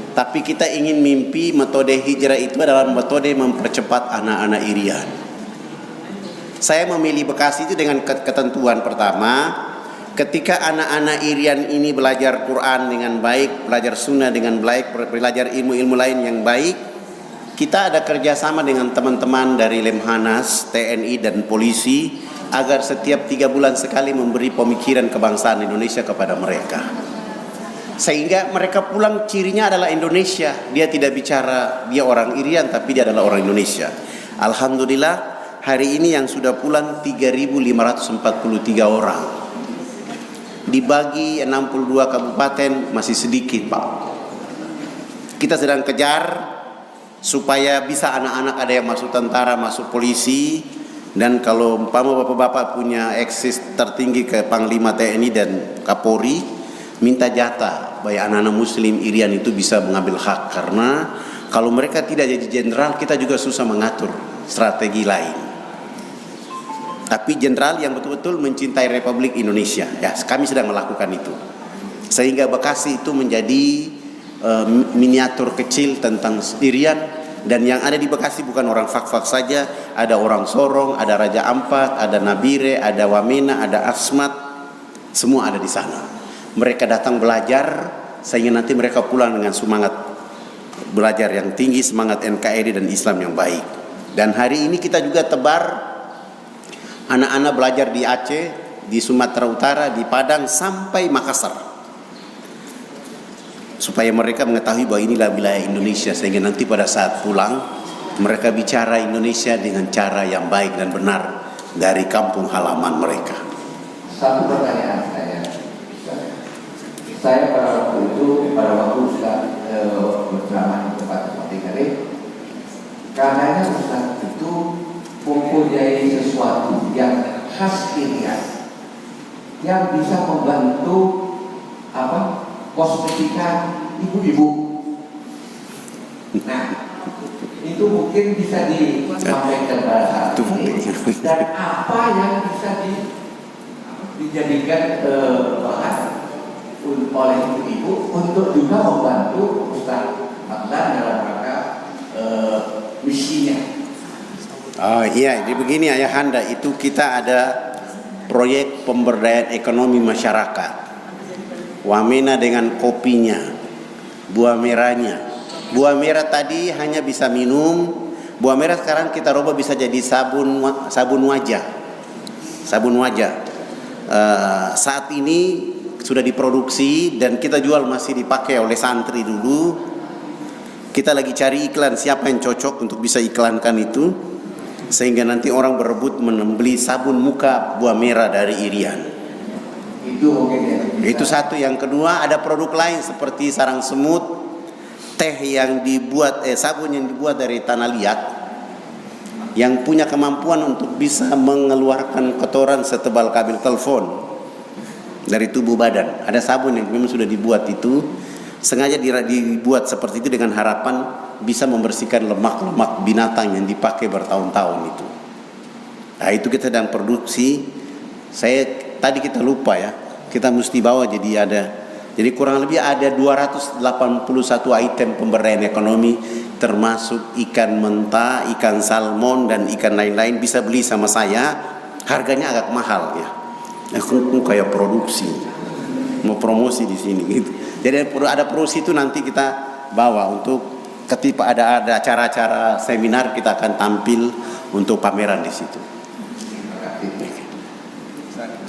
Tapi kita ingin mimpi metode hijrah itu adalah metode mempercepat anak-anak Irian. Saya memilih Bekasi itu dengan ketentuan pertama, ketika anak-anak Irian ini belajar Quran dengan baik, belajar sunnah dengan baik, belajar ilmu-ilmu lain yang baik, kita ada kerjasama dengan teman-teman dari Lemhanas, TNI dan polisi, agar setiap 3 bulan sekali memberi pemikiran kebangsaan Indonesia kepada mereka. Sehingga mereka pulang cirinya adalah Indonesia. Dia tidak bicara dia orang Irian, tapi dia adalah orang Indonesia. Alhamdulillah hari ini yang sudah pulang 3.543 orang. Dibagi 62 kabupaten masih sedikit, Pak. Kita sedang kejar supaya bisa anak-anak ada yang masuk tentara, masuk polisi. Dan kalau umpama bapak-bapak punya akses tertinggi ke Panglima TNI dan Kapolri, minta jatah supaya anak-anak muslim Irian itu bisa mengambil hak. Karena kalau mereka tidak jadi jenderal, kita juga susah mengatur strategi lain. Tapi jenderal yang betul-betul mencintai Republik Indonesia, ya kami sedang melakukan itu. Sehingga Bekasi itu menjadi miniatur kecil tentang Irian. Dan yang ada di Bekasi bukan orang Fak-Fak saja, ada orang Sorong, ada Raja Ampat, ada Nabire, ada Wamena, ada Asmat, semua ada di sana. Mereka datang belajar sehingga nanti mereka pulang dengan semangat belajar yang tinggi, semangat NKRI dan Islam yang baik. Dan hari ini kita juga tebar anak-anak belajar di Aceh, di Sumatera Utara, di Padang sampai Makassar, supaya mereka mengetahui bahwa inilah wilayah Indonesia, sehingga nanti pada saat pulang mereka bicara Indonesia dengan cara yang baik dan benar dari kampung halaman mereka. Satu pertanyaan saya pada waktu itu, pada waktu sudah berceramah di tempat seperti ini, karenanya Ustaz itu mempunyai sesuatu yang khas Irian yang bisa membantu kosmetika ibu-ibu. Nah, itu mungkin bisa disampaikan pada saat ini. Dan apa yang bisa dijadikan bahan oleh ibu-ibu untuk juga membantu Ustaz Maglan dalam rangka misinya. Oh iya, jadi begini Ayahanda, itu kita ada proyek pemberdayaan ekonomi masyarakat. Wamena dengan kopinya, buah merahnya. Buah merah tadi hanya bisa minum, buah merah sekarang kita rubah bisa jadi sabun wajah. Sabun wajah. Saat ini sudah diproduksi dan kita jual, masih dipakai oleh santri dulu. Kita lagi cari iklan siapa yang cocok untuk bisa iklankan itu, sehingga nanti orang berebut membeli sabun muka buah merah dari Irian. Itu mungkin ya. Itu satu. Yang kedua, ada produk lain seperti sarang semut, teh yang dibuat, sabun yang dibuat dari tanah liat, yang punya kemampuan untuk bisa mengeluarkan kotoran setebal kabel telepon dari tubuh badan. Ada sabun yang memang sudah dibuat itu, sengaja dibuat seperti itu dengan harapan bisa membersihkan lemak-lemak binatang yang dipakai bertahun-tahun itu. Nah, itu kita sedang produksi. Tadi kita lupa ya, kita mesti bawa jadi kurang lebih ada 281 item pemberdayaan ekonomi, termasuk ikan mentah, ikan salmon dan ikan lain-lain. Bisa beli sama saya, harganya agak mahal ya. Aku kayak produksi, mau promosi di sini gitu. Jadi ada produksi itu nanti kita bawa untuk ketika ada acara-acara seminar, kita akan tampil untuk pameran di situ.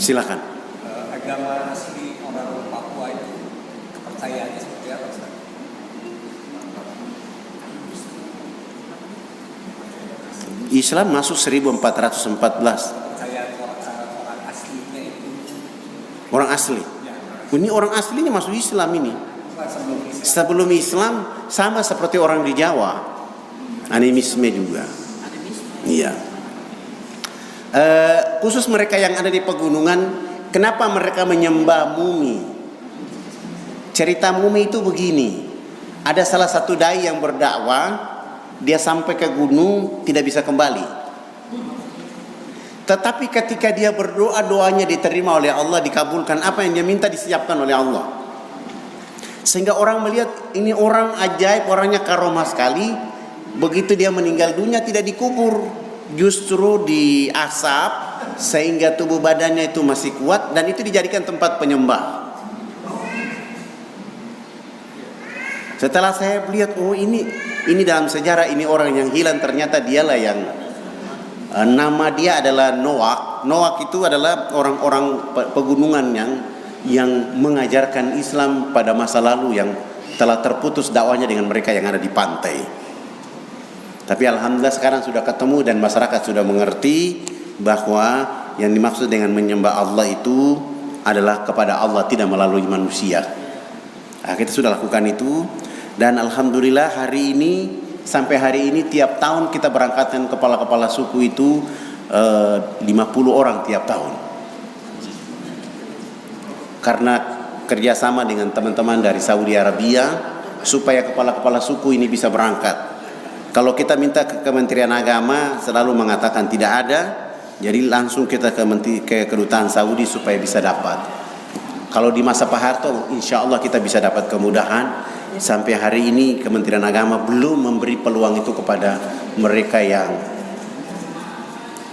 Silakan. Agama asli orang Papua itu kepercayaannya seperti apa, Ustaz? Islam masuk 1414. Kepercayaan orang aslinya itu. Orang asli. Ya, orang Ini orang aslinya masuk Islam ini. Sebelum Islam. Sebelum Islam sama seperti orang di Jawa, animisme juga. Iya. Khusus mereka yang ada di pegunungan, kenapa mereka menyembah mumi? Cerita mumi itu begini. Ada salah satu dai yang berdakwah, dia sampai ke gunung tidak bisa kembali. Tetapi ketika dia berdoa, doanya diterima oleh Allah, dikabulkan. Apa yang dia minta disiapkan oleh Allah. Sehingga orang melihat ini orang ajaib, orangnya karomah sekali. Begitu dia meninggal dunia tidak dikubur, justru diasap sehingga tubuh badannya itu masih kuat dan itu dijadikan tempat penyembah. Setelah saya melihat, oh ini dalam sejarah ini orang yang hilang, ternyata dialah yang nama dia adalah Noak. Noak itu adalah orang-orang pegunungan yang mengajarkan Islam pada masa lalu yang telah terputus dakwahnya dengan mereka yang ada di pantai. Tapi alhamdulillah sekarang sudah ketemu dan masyarakat sudah mengerti bahwa yang dimaksud dengan menyembah Allah itu adalah kepada Allah, tidak melalui manusia. Nah, kita sudah lakukan itu dan alhamdulillah sampai hari ini tiap tahun kita berangkatkan kepala-kepala suku itu 50 orang tiap tahun. Karena kerjasama dengan teman-teman dari Saudi Arabia supaya kepala-kepala suku ini bisa berangkat. Kalau kita minta ke Kementerian Agama selalu mengatakan tidak ada, jadi langsung kita ke kedutaan Saudi supaya bisa dapat. Kalau di masa Pak Harto, insya Allah kita bisa dapat kemudahan. Sampai hari ini Kementerian Agama belum memberi peluang itu kepada mereka yang,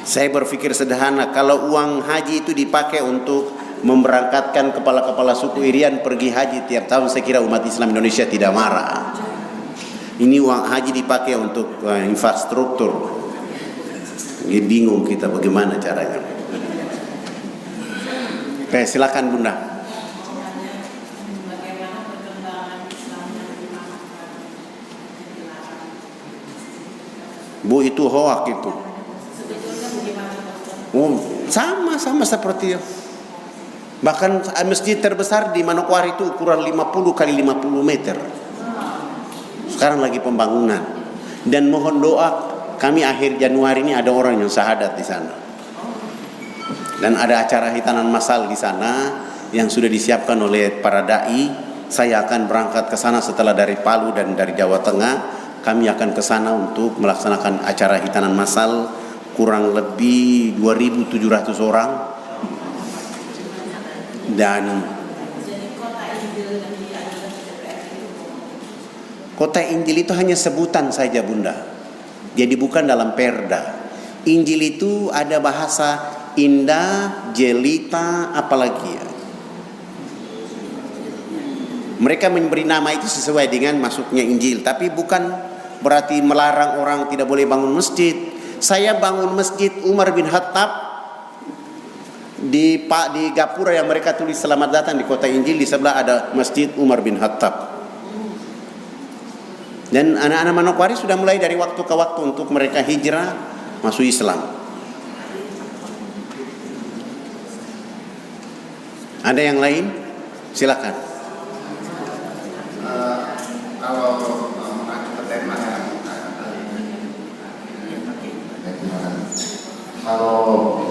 saya berpikir sederhana, kalau uang haji itu dipakai untuk memberangkatkan kepala-kepala suku Irian pergi haji tiap tahun, saya kira umat Islam Indonesia tidak marah. Ini uang haji dipakai untuk infrastruktur. Bingung kita bagaimana caranya. Oke, silakan Bunda. Bu, itu hoak itu. Oh, sama seperti ya. Bahkan masjid terbesar di Manokwari itu ukuran 50 kali 50 meter. Sekarang lagi pembangunan. Dan mohon doa, kami akhir Januari ini ada orang yang syahadat di sana. Dan ada acara hitanan massal di sana yang sudah disiapkan oleh para dai. Saya akan berangkat ke sana setelah dari Palu dan dari Jawa Tengah. Kami akan ke sana untuk melaksanakan acara hitanan massal, kurang lebih 2.700 orang. Dan kota Injil itu hanya sebutan saja Bunda. Jadi bukan dalam perda. Injil itu ada bahasa indah, jelita, apalagi ya. Mereka memberi nama itu sesuai dengan masuknya Injil, tapi bukan berarti melarang orang tidak boleh bangun masjid. Saya bangun masjid Umar bin Khattab di gapura yang mereka tulis selamat datang di kota Injil, di sebelah ada masjid Umar bin Khattab. Dan anak-anak Manokwari sudah mulai dari waktu ke waktu untuk mereka hijrah masuk Islam. Ada yang lain? Silakan. Kalau mengacu ke tema yang kalau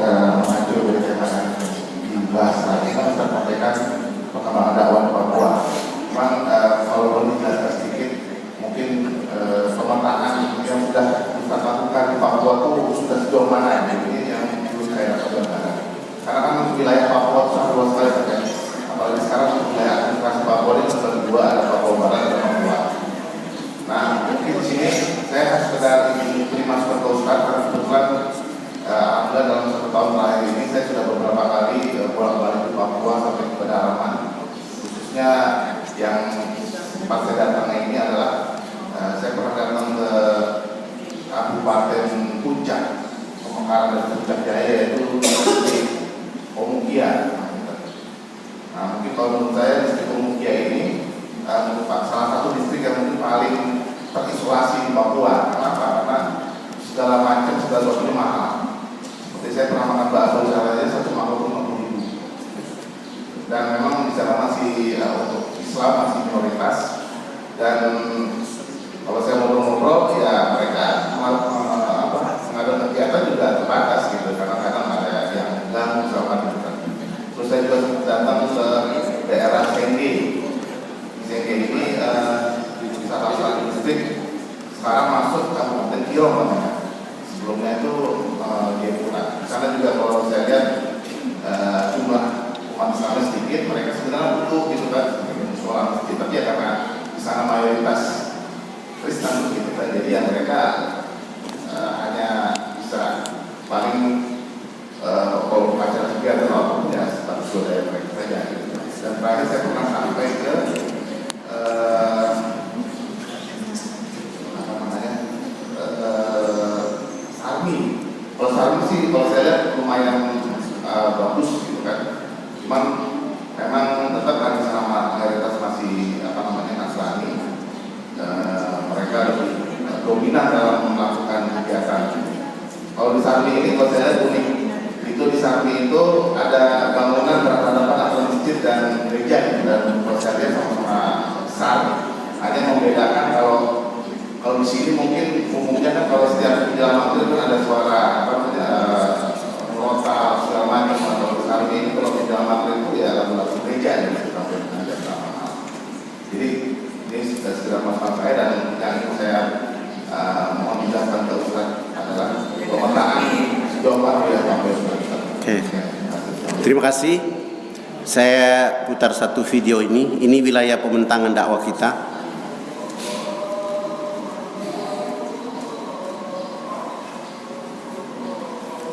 mengacu ke tema yang dibahas tadi kan sudah sampaikan perkembangan dakwah di Papua. Memang kalau boleh dijelaskan sedikit, mungkin pemetaan yang sudah kita lakukan di Papua itu sudah sejauh mana ya? Ini yang perlu saya sampaikan. Karena kan wilayah Papua itu sangat luas sekali kan. Apalagi sekarang wilayah administrasi Papua ini terbagi dua, ada Papua Barat dan Papua. Nah, mungkin di sini saya sekedar ingin beri masukan ke Ustaz karena kebetulan alhamdulillah dalam 1 tahun terakhir ini saya sudah beberapa kali bolak-balik ke Papua sampai ke pedalaman. Khususnya yang tempat saya datang ini adalah saya pernah datang ke Kabupaten Puncak, pemekaran dari Puncak Jaya, yaitu di Omugia. Nah, mungkin kalau menurut saya distrik Omugia ini salah satu distrik yang mungkin paling terisolasi di Papua. Kenapa? Karena segala macam segala sesuatu mahal. Seperti saya pernah makan bakso caranya 150.000. Dan memang di sana masih mayoritas. Dan kalau saya ngobrol-ngobrol ya mereka mengadakan kegiatan juga terbatas gitu, kadang-kadang ada yang ganggu sama gitu kan. Terus saya juga datang ke daerah Sengge. Sengge ini salah satu distrik sekarang masuk Kabupaten Kiong namanya. Sebelumnya itu Jayapura. Di sana juga kalau saya lihat jumlah umat Islam sedikit, mereka sebenarnya butuh gitu kan, soal masjid, tapi ya karena di sana mayoritas Kristen gitu kan, jadi ya mereka hanya bisa paling kalau acara kegiatan apapun ya status budaya mereka saja gitu. Dan terakhir saya pernah sampai ke Sarmi. Kalau Sarmi sih kalau saya lihat lumayan bagus gitu kan. Cuman memang tetap kan sama mayoritas masih Nasrani. Mereka lebih dominan dalam melakukan kegiatan. Kalau di Sarmi ini kalau saya lihat unik. Itu di Sarmi itu ada bangunan berhadapan antara masjid dan gereja gitu. Dan kalau saya lihat sama-sama besar. Hanya membedakan kalau di sini mungkin umumnya kan kalau setiap di dalam maghrib kan ada suara meronta segala macam, atau di Sarmi ini kalau di dalam maghrib itu ya lagu-lagu gereja gitu sampai dengan jam 8 malam. Jadi ini sudah segera masalah saya, dan yang ingin saya mohon dijelaskan ke Ustaz adalah pemetaan sejauh mana ya sampai Ustaz. Oke. Terima kasih. Saya putar satu video ini. Ini wilayah pembentangan dakwah kita.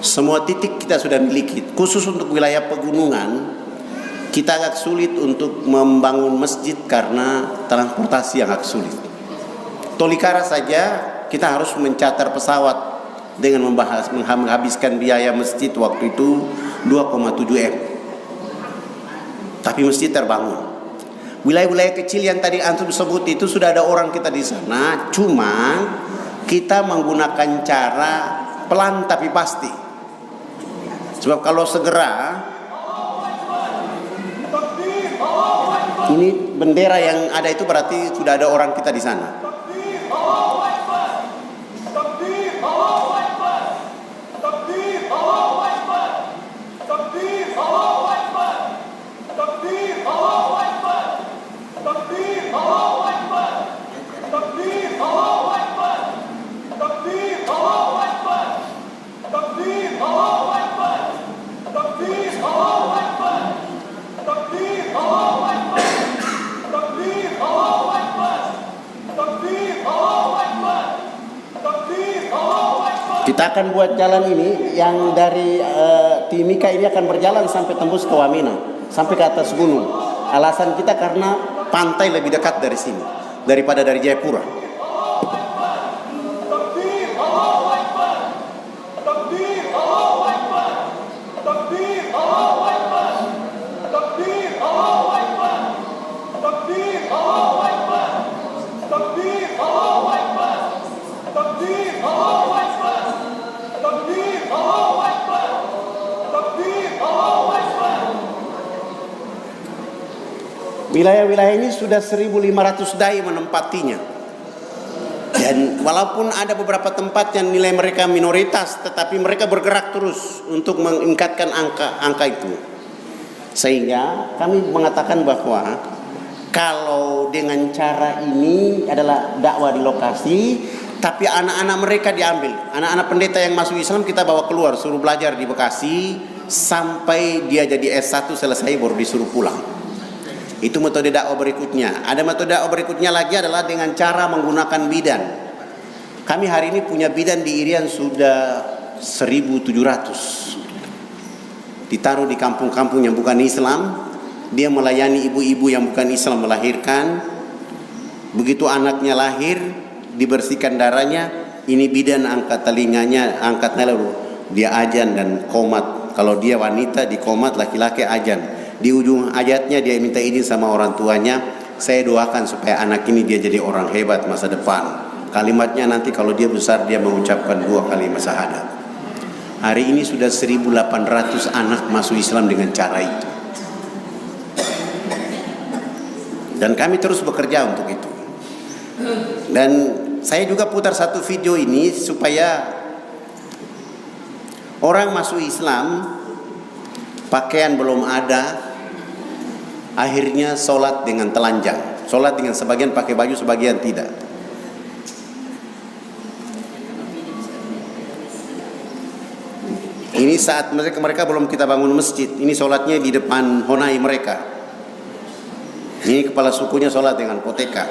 Semua titik kita sudah miliki. Khusus untuk wilayah pegunungan, kita agak sulit untuk membangun masjid karena transportasi yang agak sulit. Tolikara saja kita harus mencatar pesawat dengan menghabiskan biaya masjid waktu itu 2,7 M. Tapi masjid terbangun. Wilayah-wilayah kecil yang tadi antum sebut itu sudah ada orang kita di sana, cuma kita menggunakan cara pelan tapi pasti. Sebab kalau segera, ini bendera yang ada itu berarti sudah ada orang kita di sana. Kita akan buat jalan ini yang dari Timika ini akan berjalan sampai tembus ke Wamena, sampai ke atas gunung. Alasan kita karena pantai lebih dekat dari sini daripada dari Jayapura. Wilayah-wilayah ini sudah 1.500 dai menempatinya. Dan walaupun ada beberapa tempat yang nilai mereka minoritas, tetapi mereka bergerak terus untuk meningkatkan angka itu. Sehingga kami mengatakan bahwa kalau dengan cara ini adalah dakwah di lokasi, tapi anak-anak mereka diambil. Anak-anak pendeta yang masuk Islam kita bawa keluar, suruh belajar di Bekasi sampai dia jadi S1 selesai baru disuruh pulang. Itu metode dakwah berikutnya. Ada metode dakwah berikutnya lagi adalah dengan cara menggunakan bidan. Kami hari ini punya bidan di Irian sudah 1.700. Ditaruh di kampung-kampung yang bukan Islam. Dia melayani ibu-ibu yang bukan Islam melahirkan. Begitu anaknya lahir, dibersihkan darahnya. Ini bidan angkat telinganya, angkat lalu dia ajan dan komat. Kalau dia wanita di komat, laki-laki ajan. Di ujung ayatnya dia minta izin sama orang tuanya, saya doakan supaya anak ini dia jadi orang hebat masa depan. Kalimatnya nanti kalau dia besar dia mengucapkan 2 kalimat syahadat. Hari ini sudah 1.800 anak masuk Islam dengan cara itu. Dan kami terus bekerja untuk itu. Dan saya juga putar satu video ini supaya orang masuk Islam, pakaian belum ada, akhirnya sholat dengan telanjang. Sholat dengan sebagian pakai baju, sebagian tidak. Ini saat mereka belum kita bangun masjid. Ini sholatnya di depan honai mereka. Ini kepala sukunya sholat dengan koteka.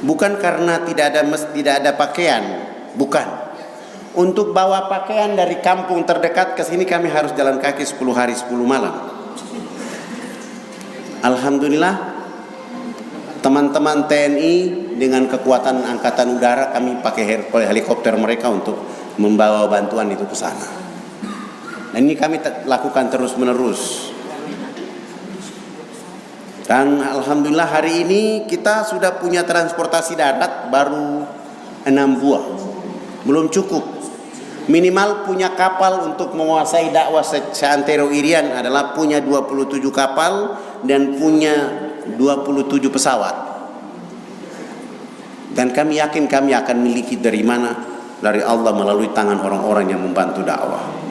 Bukan karena tidak ada pakaian, bukan. Untuk bawa pakaian dari kampung terdekat ke sini kami harus jalan kaki 10 hari 10 malam. Alhamdulillah teman-teman TNI dengan kekuatan angkatan udara kami pakai helikopter mereka untuk membawa bantuan itu ke sana. Dan ini kami lakukan terus-menerus. Dan alhamdulillah hari ini kita sudah punya transportasi darat baru 6 buah. Belum cukup. Minimal punya kapal untuk menguasai dakwah seantero Irian adalah punya 27 kapal dan punya 27 pesawat. Dan kami yakin kami akan miliki dari mana? Dari Allah melalui tangan orang-orang yang membantu dakwah.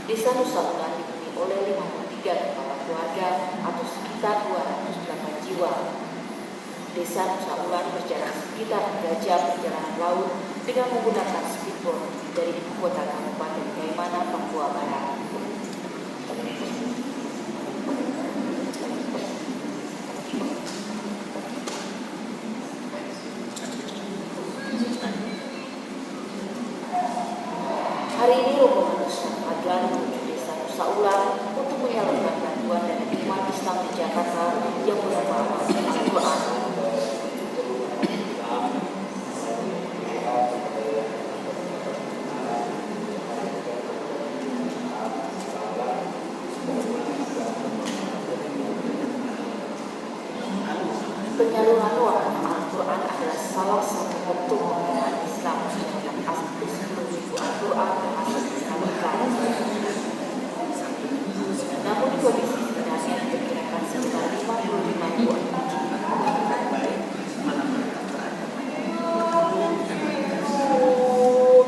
Desa Nusa Ular dihuni oleh 53 kepala keluarga atau sekitar 208 jiwa. Desa Nusa Ular berjarak sekitar 3 jam perjalanan laut dengan menggunakan speedboat dari ibu kota Kabupaten Kaimana, Papua Barat. Hari ini rombongan Ustaz Fadlan menuju Desa Nusa Ular untuk menyalurkan bantuan dari umat Islam di Jakarta yang berupa Al-Quran. Penyaluran uang Al-Quran adalah salah satu bentuk pembinaan Islam yang aktif menuju Al-Quran dan asas Islamikan. Namun kondisi sebenarnya diperkirakan sekitar 55 buah.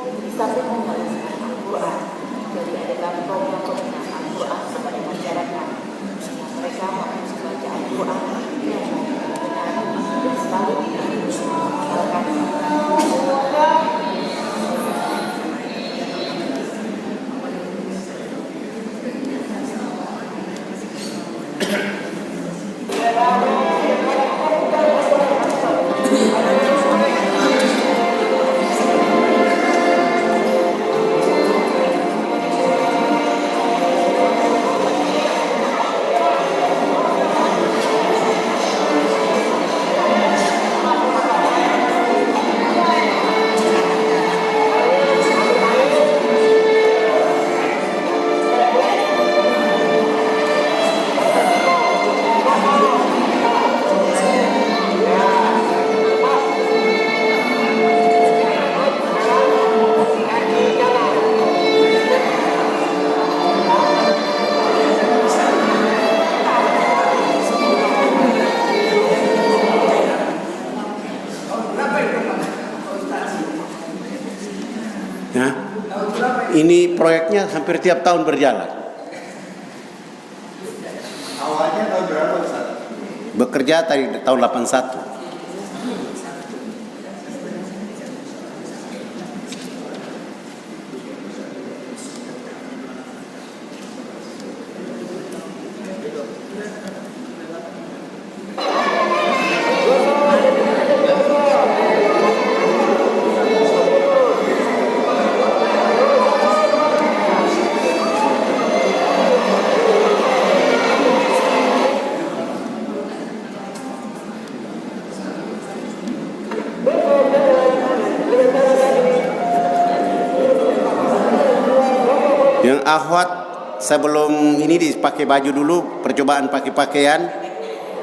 Di samping menyalurkan Al-Quran, dari adalah program pembinaan Al-Quran kepada masyarakat. Mereka mampu membaca Al-Quran dengan benar dan selalu mengamalkan. Ini proyeknya hampir tiap tahun berjalan. Awalnya tahun berapa Ustaz? Bekerja dari tahun 81. Yang akhwat sebelum ini dipakai baju dulu, percobaan pakai pakaian.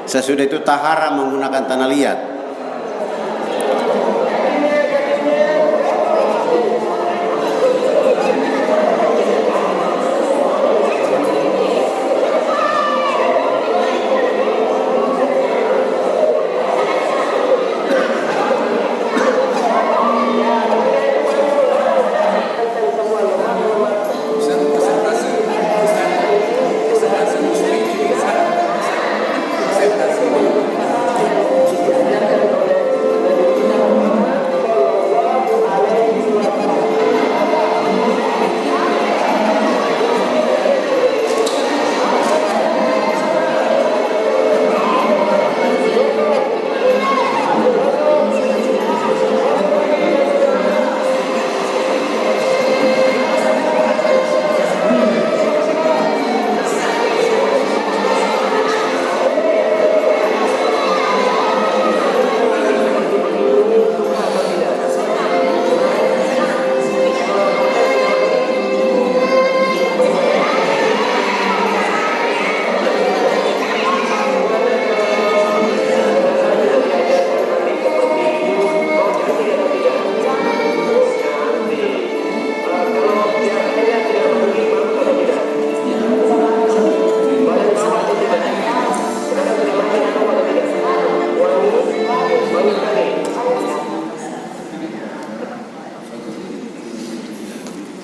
Sesudah itu tahara menggunakan tanah liat.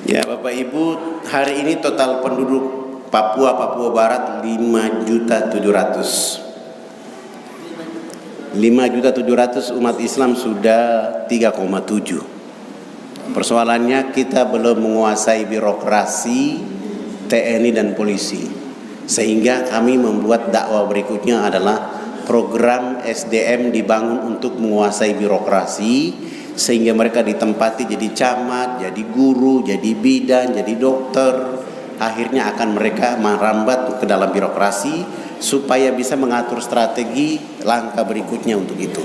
Ya Bapak Ibu, hari ini total penduduk Papua Barat 5.700.000. 5.700.000 umat Islam sudah 3,7. Persoalannya kita belum menguasai birokrasi TNI dan polisi. Sehingga kami membuat dakwah berikutnya adalah program SDM dibangun untuk menguasai birokrasi, sehingga mereka ditempati jadi camat, jadi guru, jadi bidan, jadi dokter. Akhirnya akan mereka merambat ke dalam birokrasi supaya bisa mengatur strategi langkah berikutnya untuk itu.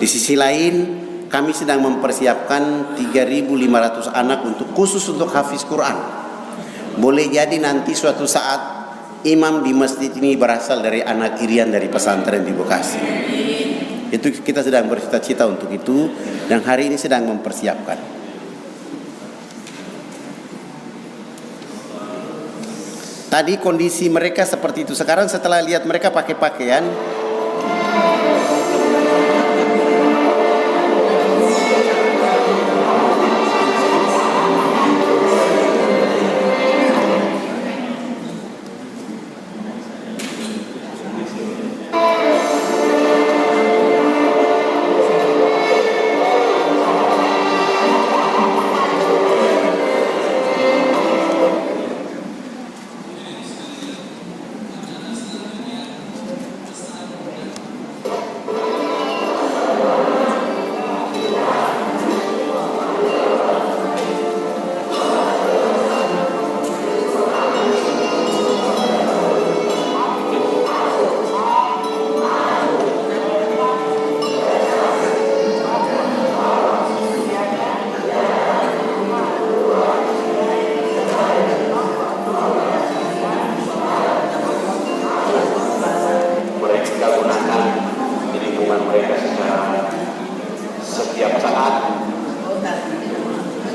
Di sisi lain, kami sedang mempersiapkan 3.500 anak khusus untuk hafiz Quran. Boleh jadi nanti suatu saat imam di masjid ini berasal dari anak Irian dari pesantren di Bekasi. Itu kita sedang bercita-cita untuk itu dan hari ini sedang mempersiapkan. Tadi kondisi mereka seperti itu. Sekarang setelah lihat mereka pakai pakaian,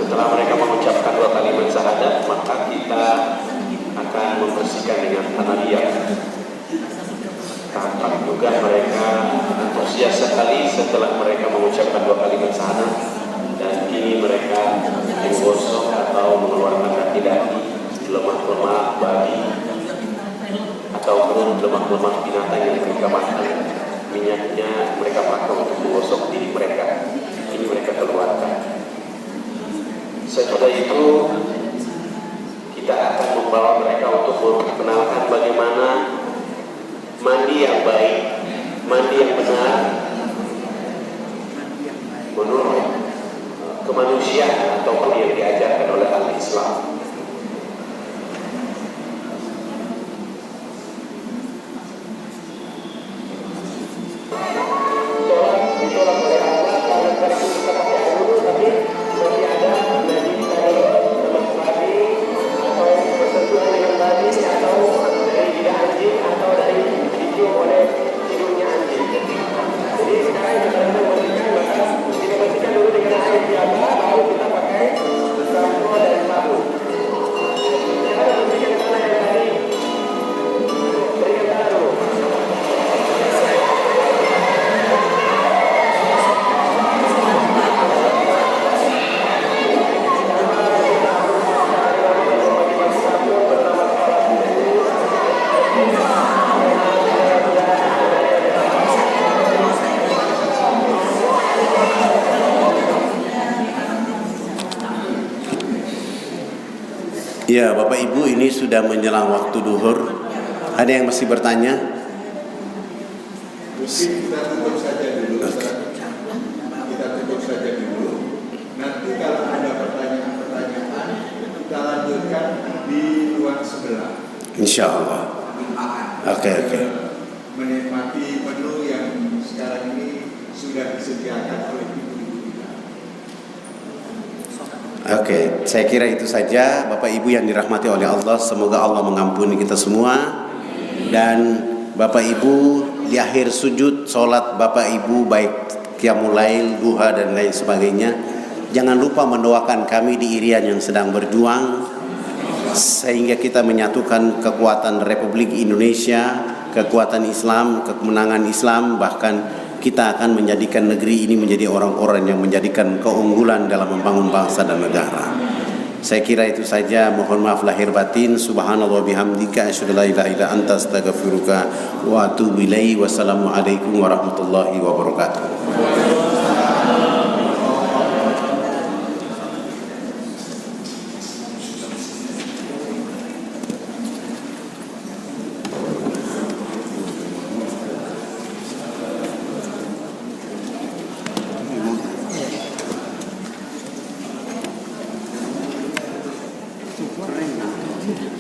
setelah mereka mengucapkan 2 kalimat syahadat, maka kita akan membersihkan dengan tanah liat. Tampak juga mereka antusias sekali setelah mereka mengucapkan 2 kalimat syahadat, dan kini mereka menggosok atau mengeluarkan daki-daki, lemak-lemak babi ataupun lemak-lemak binatang yang mereka makan. Minyaknya mereka pakai untuk menggosok diri mereka. Ini mereka keluarkan. Setelah itu kita akan membawa mereka untuk memperkenalkan bagaimana mandi yang baik, mandi yang benar menurut kemanusiaan ataupun yang diajarkan oleh Al-Islam. Ya, Bapak Ibu, ini sudah menjelang waktu duhur. Ada yang masih bertanya? Mungkin kita tutup saja dulu. Kita tutup saja dulu. Nanti kalau ada pertanyaan-pertanyaan, kita lanjutkan di ruang sebelah. Insya Allah. Oke. Menikmati menu yang sekarang ini sudah disediakan oleh ibu-ibu kita. Oke, saya kira itu saja. Bapak Ibu yang dirahmati oleh Allah, semoga Allah mengampuni kita semua. Dan Bapak Ibu di akhir sujud solat Bapak Ibu, baik qiyamul lail, duha dan lain sebagainya, jangan lupa mendoakan kami di Irian yang sedang berjuang, sehingga kita menyatukan kekuatan Republik Indonesia, kekuatan Islam, kemenangan Islam, bahkan kita akan menjadikan negeri ini menjadi orang-orang yang menjadikan keunggulan dalam membangun bangsa dan negara. Saya kira itu saja. Mohon maaf lahir batin. Subhanallah bihamdika asyhadu an la ilaha illa anta astaghfiruka wa atubu ilaik. Wassalamualaikum warahmatullahi wabarakatuh. Goreng.